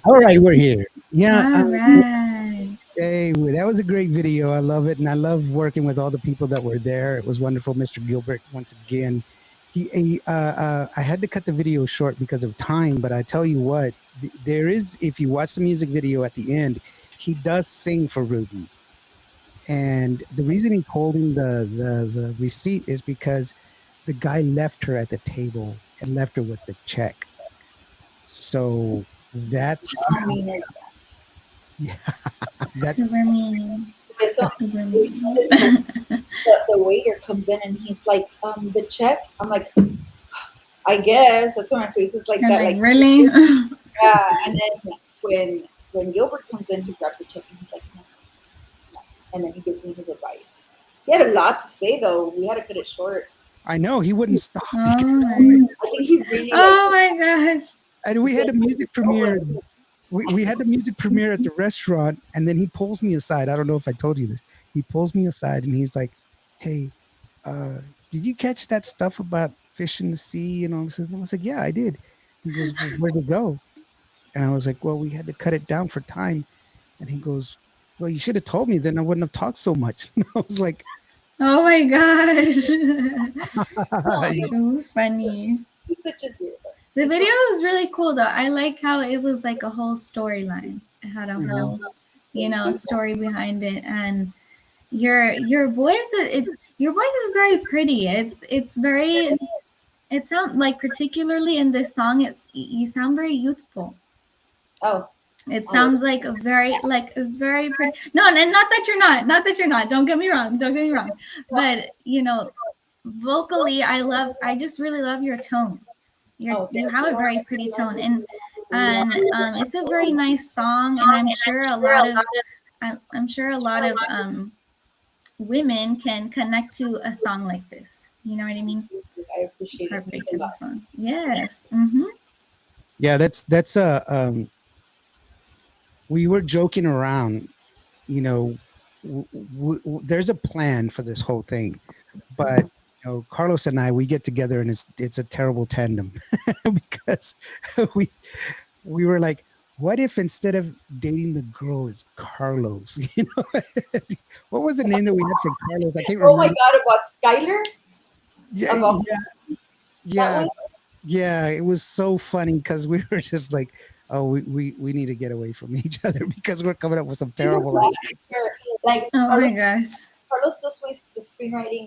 All right, we're here. Yeah. All right. Hey, that was a great video. I love it, and I love working with all the people that were there. It was wonderful, Mr. Gilbert. Once again, I had to cut the video short because of time, but I tell you what, there is. If you watch the music video at the end, he does sing for Ruby, and the reason he's holding the receipt is because the guy left her at the table and left her with the check. So that's I mean, it's yeah. That Super mean. so Super mean. the waiter comes in and he's like, the check. I'm like, I guess that's why my face is like You're that. like, Like, really? yeah. And then when Gilbert comes in, he grabs the check and he's like, no, no. And then he gives me his advice. He had a lot to say though. We had to cut it short. I know he wouldn't stop. Oh my, I think he really. oh my gosh. And we had a music premiere. We had the music premiere at the restaurant, and then he pulls me aside. I don't know if I told you this. He pulls me aside and he's like, "Hey, did you catch that stuff about fish in the sea and all this?" And I was like, "Yeah, I did." He goes, well, "Where'd it go?" And I was like, well, we had to cut it down for time. And he goes, well, you should have told me, then I wouldn't have talked so much. And I was like, Oh my gosh. yeah, So funny. He's such a dear. The video was really cool though. I like how it was like a whole storyline. It had a whole, story behind it, and your voice your voice is very pretty. It's very, it sounds like, particularly in this song, you sound very youthful. Oh, it sounds like a very pretty. No, and not that you're not. Don't get me wrong. But vocally, I just really love your tone. You have a very pretty tone, and it's a very nice song, and I'm sure a lot of women can connect to a song like this. You know what I mean? I appreciate it. Perfect Thanks a lot. song. Yes. Mm-hmm. yeah, that's we were joking around, there's a plan for this whole thing, but Carlos and I, we get together and it's a terrible tandem because we were like, what if instead of dating the girl is Carlos? What was the name that we had for Carlos? I can't remember. Oh my God, about Skylar? Yeah, About yeah. It was so funny because we were just like, oh, we need to get away from each other because we're coming up with some terrible ideas. Like, Oh Carlos, my gosh. Carlos does the screenwriting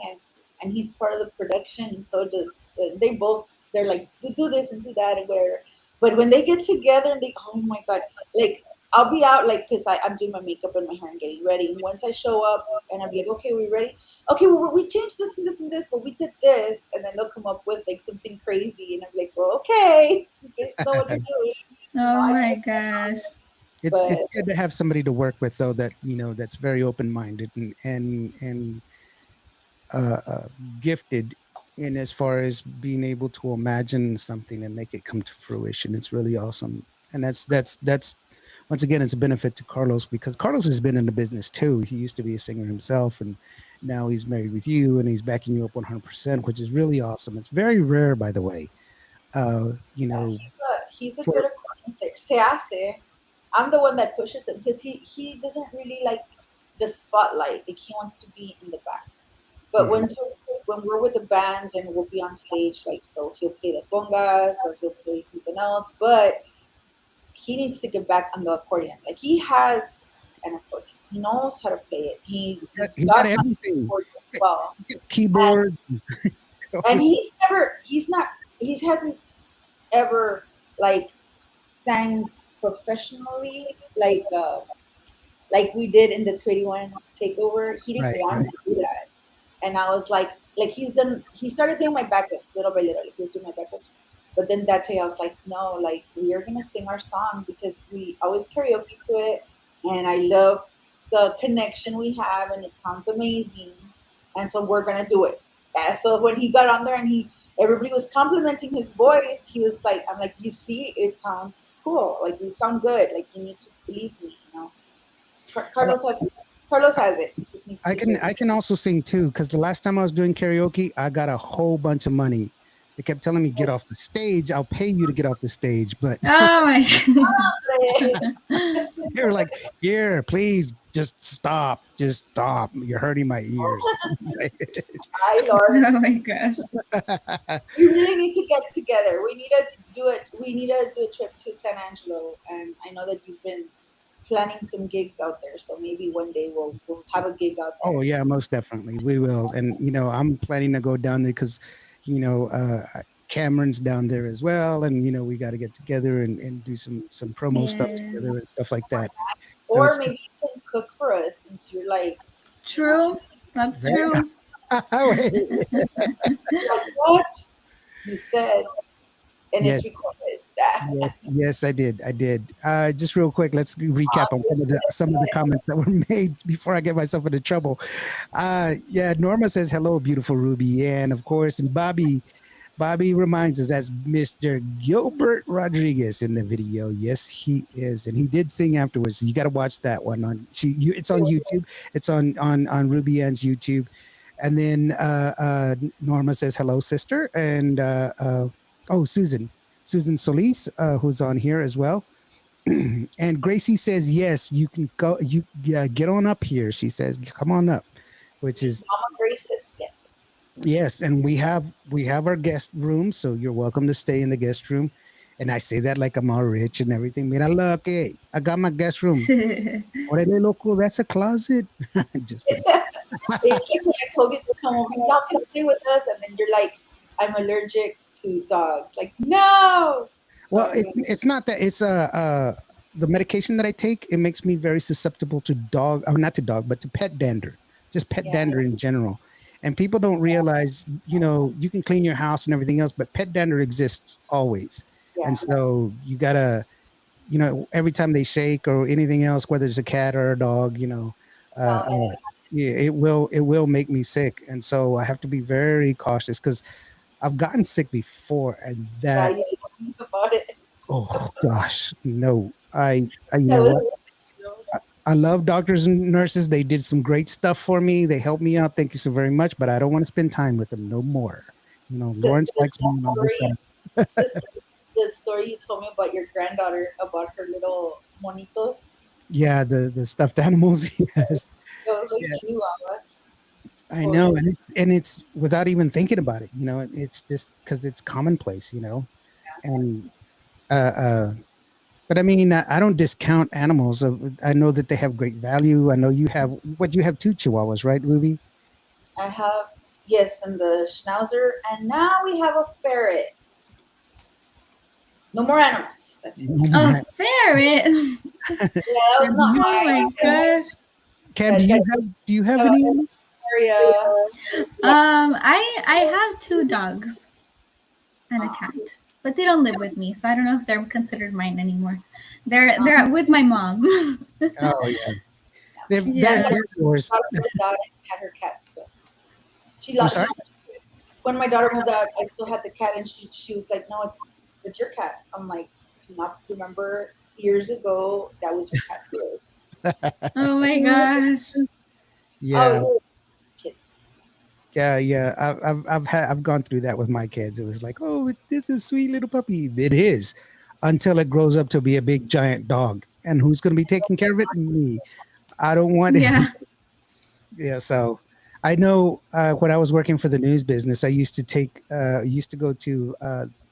and he's part of the production, and so does they're like, do this and do that and whatever. But when they get together and oh my God, like I'll be out like because I'm doing my makeup and my hair and getting ready. And once I show up and I'm like, okay, we ready? Okay, well, we changed this and this and this, but we did this, and then they'll come up with like something crazy, and I'm like, well, okay, you guys know what to do. Oh my gosh. It's good to have somebody to work with though that that's very open minded and gifted in as far as being able to imagine something and make it come to fruition. It's really awesome, and that's once again, it's a benefit to Carlos because Carlos has been in the business too. He used to be a singer himself, and now he's married with you, and he's backing you up 100%, which is really awesome. It's very rare, by the way. He's a good accordion player. Se hace. I'm the one that pushes him because he doesn't really like the spotlight. Like he wants to be in the back. But when we're with the band and we'll be on stage, like so he'll play the congas or he'll play something else. But he needs to get back on the accordion. Like he has an accordion. He knows how to play it. He's got everything. As well. Keyboard. And he hasn't ever like sang professionally like we did in the 21 takeover. He didn't want to do that. And I was like he started doing my backups little by little. He was doing my backups. But then that day I was like, no, like we are gonna sing our song because we always karaoke to it, and I love the connection we have, and it sounds amazing, and so we're gonna do it. And so when he got on there and everybody was complimenting his voice, he was like, I'm like, you see, it sounds cool, like you sound good, like you need to believe me, Carlos has it. He just needs to I can also sing too because the last time I was doing karaoke, I got a whole bunch of money. They kept telling me, get off the stage. I'll pay you to get off the stage. But oh my God. They were like, here, please just stop. Just stop. You're hurting my ears. Hi, Lord. Oh my gosh. We really need to get together. We need to do it. We need to do a trip to San Angelo. And I know that you've been planning some gigs out there. So maybe one day we'll have a gig out there. Oh, yeah, most definitely. We will. And, I'm planning to go down there because Cameron's down there as well, and we got to get together and do some promo stuff together and stuff like that. Or maybe you can cook for us since you're like true. That's true. Like what you said, and yes. It's recorded. Yes, I did. Just real quick, let's recap on some of the comments that were made before I get myself into trouble. Norma says hello, beautiful Ruby Anne, of course, and Bobby reminds us that's Mr. Gilbert Rodriguez in the video. Yes, he is, and he did sing afterwards. So you got to watch that one it's on YouTube. It's on Ruby Anne's YouTube. And then Norma says hello, sister, and Susan Solis, who's on here as well. And Gracie says, yes, you can go. You get on up here. She says, come on up, which is Mama Grace says yes. yes. And we have our guest room, so you're welcome to stay in the guest room. And I say that like I'm all rich and everything. Mira, look, hey, I got my guest room. Orale, loco, that's a closet. Just kidding. It's like when I told you to come over, y'all can stay with us, and then you're like, I'm allergic to dogs. Like, no. Well, So it's not that. It's the medication that I take. It makes me very susceptible to dog. Oh, not to dog, but to pet dander. Just pet yeah, dander in general. And people don't realize, you can clean your house and everything else, but pet dander exists always. yeah. And so you gotta, every time they shake or anything else, whether it's a cat or a dog, uh, No, uh, yeah, it will make me sick. And so I have to be very cautious because I've gotten sick before, and yeah, that you told me about it. oh gosh, no. You That know was, what? I love doctors and nurses. They did some great stuff for me. They helped me out. Thank you so very much. But I don't want to spend time with them no more. the, Lawrence the likes being on this story, side. the story you told me about your granddaughter, about her little monitos. Yeah, the stuffed animals. Yes, It was like yeah, chihuahuas. I Poor know, thing. and it's without even thinking about it. It's just because it's commonplace. And but I mean, I don't discount animals. I know that they have great value. I know you have two chihuahuas, right, Ruby? I have, yes, and the schnauzer, and now we have a ferret. No more animals. That's it. No A more. ferret. Yeah, that was Cam, not Oh mine. my gosh. Cam, That, that, do you have that any animals? area. I have two dogs and a cat, but they don't live with me, so I don't know if they're considered mine anymore. They're with my mom. Oh yeah, My Yeah. they're yours. daughter moved out and had her cat still. She I'm lost. sorry. When my daughter moved out, I still had the cat, and she was like, "No, it's your cat." I'm like, "Do you not remember years ago that was your cat's spirit?" Oh my gosh. Yeah, Oh, kids. yeah. I've gone through that with my kids. It was like, oh, this is a sweet little puppy. It is, until it grows up to be a big giant dog, and who's going to be taking care of it? Me. I don't want it. Yeah. Yeah, so I know when I was working for the news business, I used to go to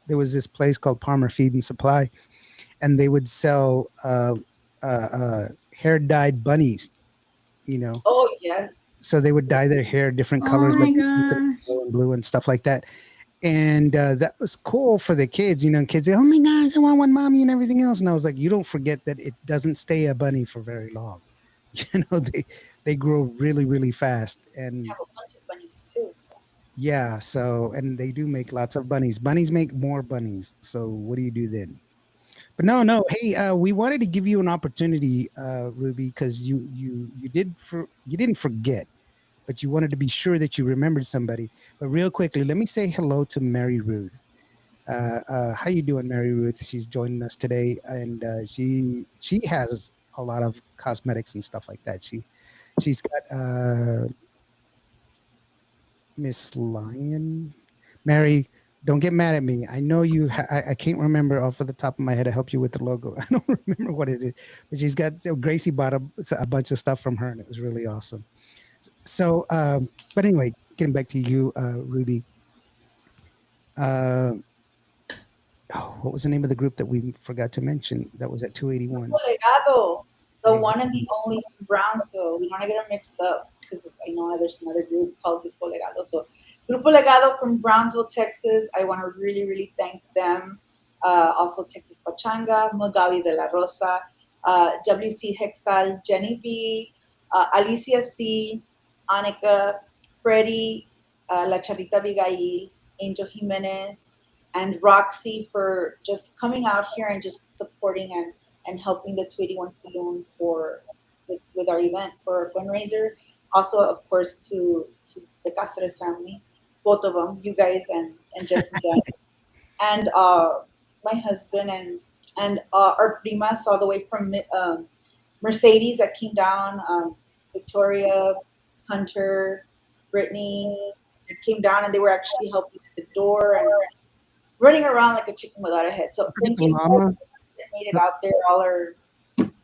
there was this place called Palmer Feed and Supply, and they would sell hair dyed bunnies. You know, Oh yes. so they would dye their hair different Oh colors, my like gosh. yellow and blue and stuff like that. And that was cool for the kids. And kids say, "Oh my gosh, I want one, mommy," and everything else. And I was like, "You don't forget that it doesn't stay a bunny for very long. They grow really, really fast." We And have a bunch of bunnies too. So. yeah, so and they do make lots of bunnies. Bunnies make more bunnies. So what do you do then? But no, no. Hey, we wanted to give you an opportunity, Ruby, because you didn't forget, but you wanted to be sure that you remembered somebody. But real quickly, let me say hello to Mary Ruth. How you doing, Mary Ruth? She's joining us today, and she has a lot of cosmetics and stuff like that. She's got Miss Lion. Mary, don't get mad at me. I know you. I can't remember off of the top of my head to help you with the logo. I don't remember what it is, but she's got. Gracie bought a bunch of stuff from her, and it was really awesome. So, but anyway, getting back to you, Ruby. Uh, oh, what was the name of the group that we forgot to mention? That was at 281. Legado, the Leg- one and the only from Brownsville. We don't want to get them mixed up because I know there's another group called Grupo Legado. So Grupo Legado from Brownsville, Texas. I want to really, really thank them. Also Texas Pachanga, Magali de la Rosa, WC Hexal, Jenny B, Alicia C, Annika, Freddie, La Charita Abigail, Angel Jimenez, and Roxy for just coming out here and just supporting and helping the 281 Saloon with our event for our fundraiser. Also, of course, to the Cáceres family, both of them, you guys and Jess and Dan, and my husband and our primas all the way from Mercedes that came down, Victoria, Hunter, Brittany that came down and they were actually helping at the door and running around like a chicken without a head. So thank you. Llama. made it out there. All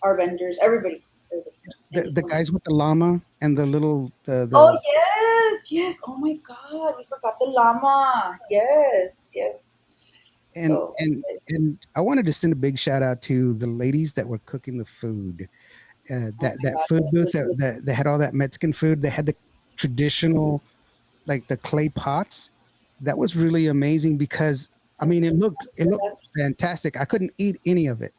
our vendors, everybody. The guys with the llama and the little Oh the yes, yes. Oh my God, we forgot the llama. Yes, yes. and So and and I wanted to send a big shout out to the ladies that were cooking the food. oh That my that God, food that booth was really that had all that Mexican food. They had the traditional like the clay pots. That was really amazing because I mean it looked fantastic. I couldn't eat any of it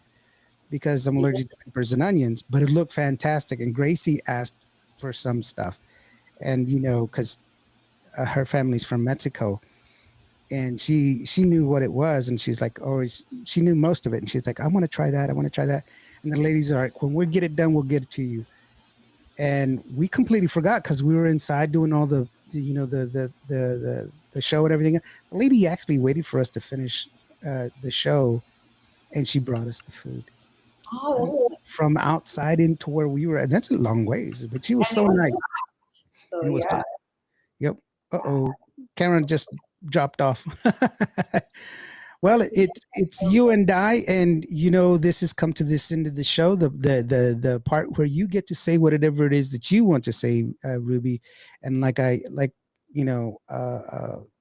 because I'm allergic to yes. peppers and onions, but it looked fantastic. And Gracie asked for some stuff, and because her family's from Mexico, and she knew what it was, and she's like, oh, she knew most of it, and she's like, I want to try that, I want to try that. And the ladies are like, when we get it done, we'll get it to you. And we completely forgot because we were inside doing all the show and everything. The lady actually waited for us to finish the show, and she brought us the food Oh, that was nice. from outside into where we were. And that's a long ways, but she was And it so was nice. hot. So And it was yeah. hot. Yep. Uh-oh. Cameron just dropped off. Well, it's you and I, and this has come to this end of the show, the part where you get to say whatever it is that you want to say, Ruby, and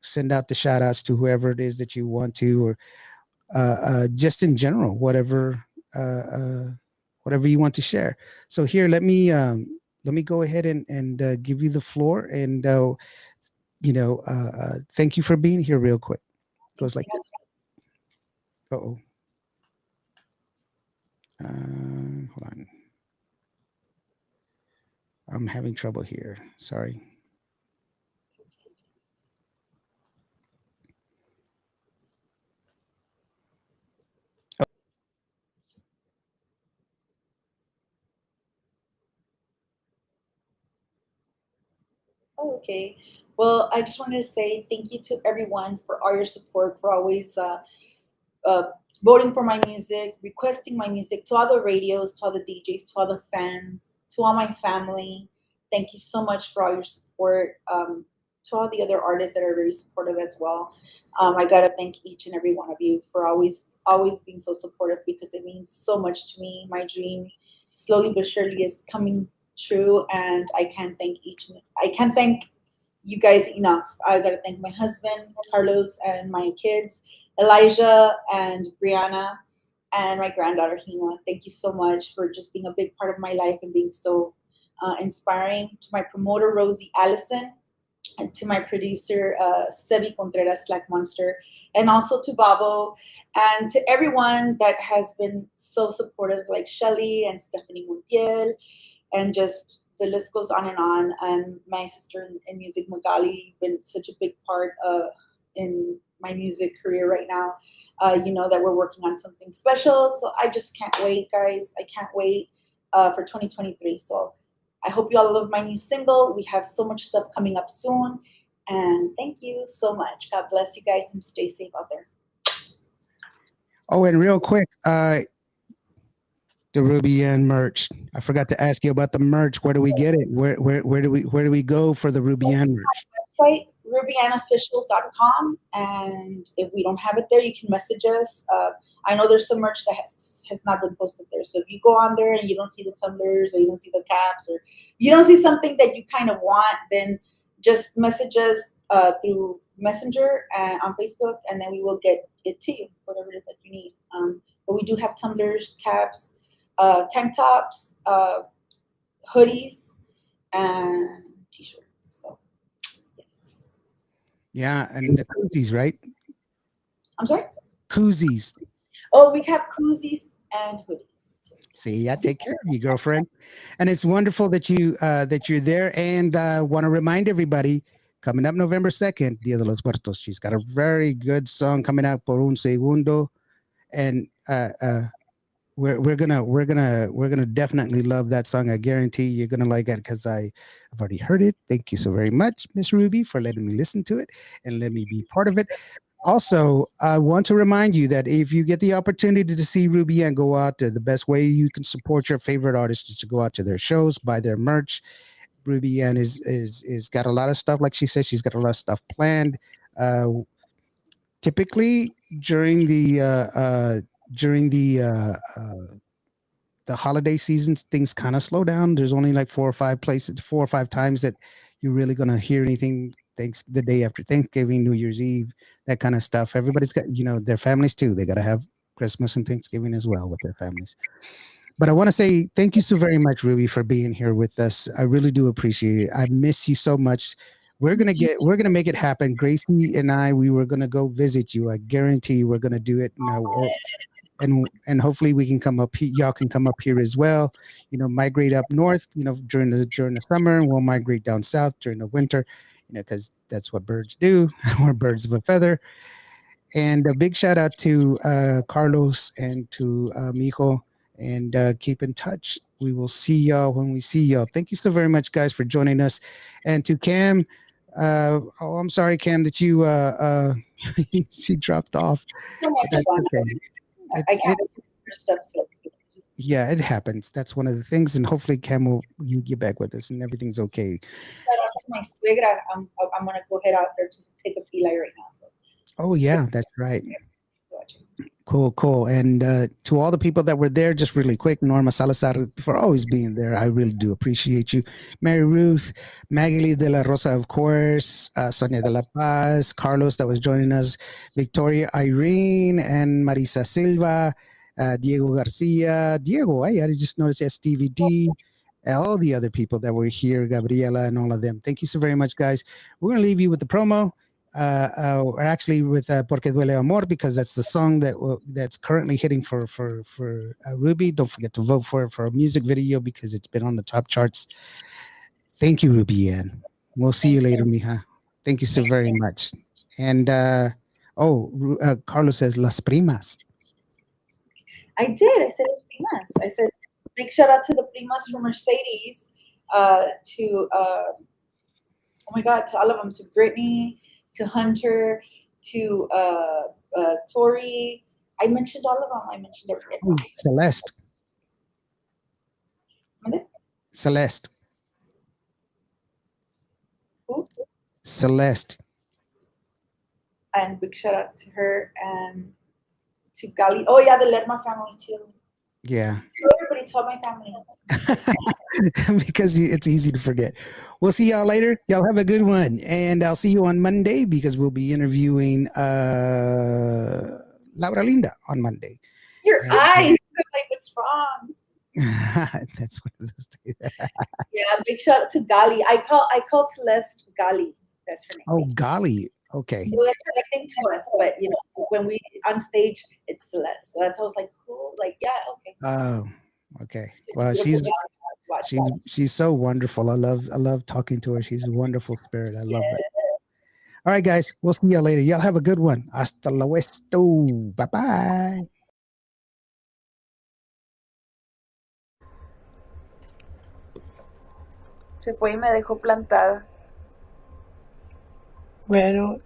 send out the shout outs to whoever it is that you want to, or just in general, whatever you want to share. So here, let me go ahead and give you the floor, and thank you for being here real quick. Goes like this. Uh-oh. Hold on. I'm having trouble here. Sorry. Oh, okay. Well, I just wanted to say thank you to everyone for all your support, for always uh, voting for my music, requesting my music, to all the radios, to all the DJs, to all the fans, to all my family. Thank you so much for all your support. To all the other artists that are very supportive as well. I gotta thank each and every one of you for always being so supportive, because it means so much to me. My dream, slowly but surely, is coming true, and I can't thank you guys enough. I gotta thank my husband, Carlos, and my kids, Elijah and Brianna, and my granddaughter, Hema. Thank you so much for just being a big part of my life and being so inspiring. To my promoter, Rosie Allison, and to my producer, Sebi Contreras, Slack Monster, and also to Babo, and to everyone that has been so supportive, like Shelly and Stephanie Montiel, and just the list goes on and on. And my sister in music, Magali, been such a big part in my music career right now. You know that we're working on something special, so I just can't wait, guys. I can't wait for 2023. So I hope you all love my new single. We have so much stuff coming up soon, and thank you so much. God bless you guys, and stay safe out there. Oh, and real quick, the Ruby Ann merch. I forgot to ask you about the merch. Where do we get it? Where do we go for the Ruby Ann merch? Website, rubyannofficial.com, and if we don't have it there, you can message us. I know there's some merch that has not been posted there, so if you go on there and you don't see the tumblers, or you don't see the caps, or you don't see something that you kind of want, then just message us through Messenger on Facebook, and then we will get it to you, whatever it is that you need. But we do have tumblers, caps, tank tops, hoodies, and t-shirts. So yes. Yeah, and the koozies, right? I'm sorry. Koozies. Oh, we have koozies and hoodies too. See, I take care of you, girlfriend. And it's wonderful that you're there. And want to remind everybody, coming up November 2nd, Dia de los Muertos. She's got a very good song coming out, Por un Segundo. And we're gonna definitely love that song. I guarantee you're gonna like it because I've already heard it. Thank you so very much, Miss Ruby, for letting me listen to it and let me be part of it. Also, I want to remind you that if you get the opportunity to see Ruby and go out there, the best way you can support your favorite artists is to go out to their shows, buy their merch. Ruby Ann is got a lot of stuff, like she says, she's got a lot of stuff planned. Uh, Typically during during the holiday seasons, things kind of slow down. There's only like 4 or 5 times that you're really gonna hear anything. Thanks the day after Thanksgiving, New Year's Eve, that kind of stuff. Everybody's got their families too. They gotta have Christmas and Thanksgiving as well with their families. But I want to say thank you so very much, Ruby, for being here with us. I really do appreciate it. I miss you so much. We're gonna make it happen. Gracie and I, we were gonna go visit you. I guarantee you, we're gonna do it now. And hopefully we can come up. Y'all can come up here as well. Migrate up north. During the summer, and we'll migrate down south during the winter. Because that's what birds do. We're birds of a feather. And a big shout out to Carlos and to Mijo. And keep in touch. We will see y'all when we see y'all. Thank you so very much, guys, for joining us. And to Cam, I'm sorry, Cam, that you she dropped off. That's okay. Yeah, it happens. That's one of the things. And hopefully Cam will get back with us and everything's okay. Shout out to my suegra. I'm gonna go head out there to pick up Eli right now. So. Oh yeah, that's right. Cool. And to all the people that were there, just really quick, Norma Salazar, for always being there. I really do appreciate you. Mary Ruth, Maggie de la Rosa, of course, Sonia de la Paz, Carlos that was joining us, Victoria Irene, and Marisa Silva, Diego Garcia. Diego, I just noticed that Stevie D, all the other people that were here, Gabriela and all of them. Thank you so very much, guys. We're going to leave you with the promo. Or actually with Porque Duele Amor, because that's the song that's currently hitting for Ruby. Don't forget to vote for a music video because it's been on the top charts. Thank you, Ruby Anne. We'll see you later, mija. Thank you so very much. And Carlos says Las Primas. I did. I said Las Primas. I said big shout out to the Primas from Mercedes. To oh my God, to all of them. To Brittany. To Hunter, to Tori. I mentioned all of them. I mentioned everybody. Celeste. Celeste. Who? Celeste. And big shout out to her and to Gali. Oh yeah, the Lerma family too. Yeah. So everybody told my family. Because it's easy to forget. We'll see y'all later. Y'all have a good one. And I'll see you on Monday because we'll be interviewing Laura Linda on Monday. Your eyes look like what's wrong. That's one of those days. Yeah, big shout out to Gali. I call Celeste Gali. That's her name. Oh, Gali. Okay. Well, that's her nickname to us, but when we on stage, it's Celeste. So that's I was like, cool. Like, yeah, okay. Oh, okay. Well, she's so wonderful. I love talking to her. She's a wonderful spirit. I love it. All right, guys. We'll see y'all later. Y'all have a good one. Hasta luego. Bye-bye. Se fue y me dejó plantada. Bueno,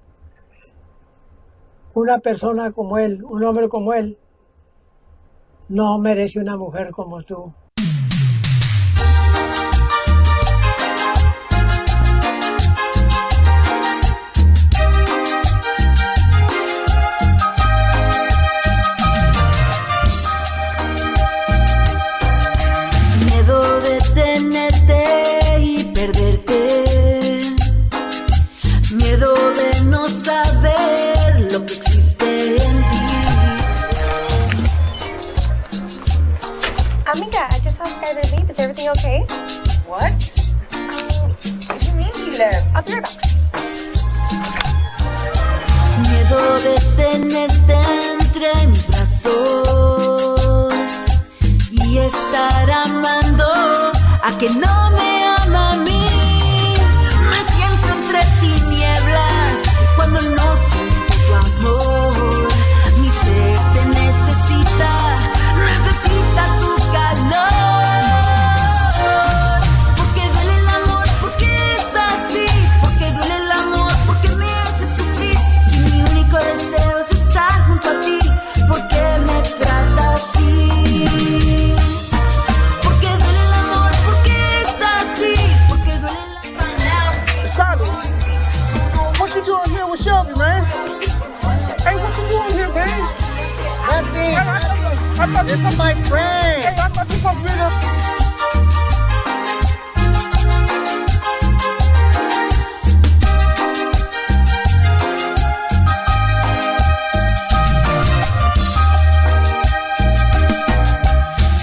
una persona como él, un hombre como él, no merece una mujer como tú. Miedo de tenerte y perderte. Miedo de no saber lo que existe en ti. Amiga, I just saw Sky leave. Is everything okay? What? What do you mean he left? I'll be right back. Miedo de tenerte entre mis brazos y estar amando a que no me ama a mí. Me siento entre tinieblas cuando no siento tu amor. Mi ser te necesita tu calor. Porque duele el amor, porque es así. Porque duele el amor, porque me hace sufrir. Y mi único deseo es estar junto a ti. Porque me trata así. Porque duele el amor, porque es así. Porque duele el amor. What you doing here with Shelby, man? Hey, what you doing here, man? Nothing. This is my friend. Hey, I thought this was real.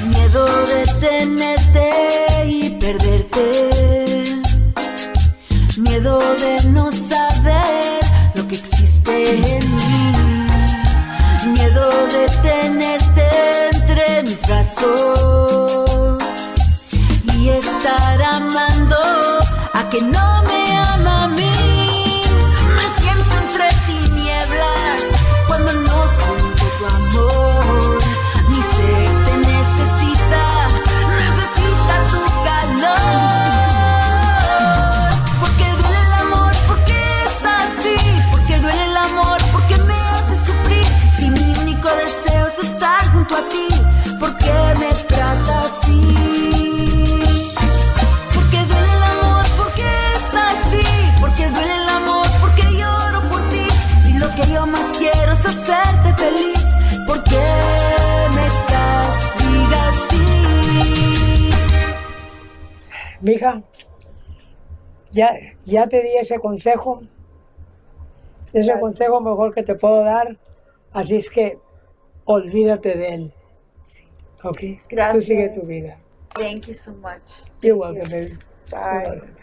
Miedo de tenerte y perderte. Miedo de no saber lo que existe en mí. Miedo de tenerte entre mis brazos y estar amando a que no me ama a mí. Me siento entre tinieblas cuando no siento tu amor. Mi ser te necesita tu calor. Porque duele el amor, porque es así. Porque duele el amor, porque me hace sufrir. Si mi único deseo es estar junto a ti, ¿por qué me trata así? Porque duele el amor, porque es así. Porque duele el amor, porque lloro por ti. Si lo que yo más quiero es hacerte feliz, ¿por qué me castigas así? Mija, ya te di ese consejo. Ese Gracias. consejo mejor que te puedo dar. Así es que olvídate de él. Sí. ¿Ok? Gracias. Tú sigue tu vida. Thank you so much. You're welcome, baby. Bye. You're welcome.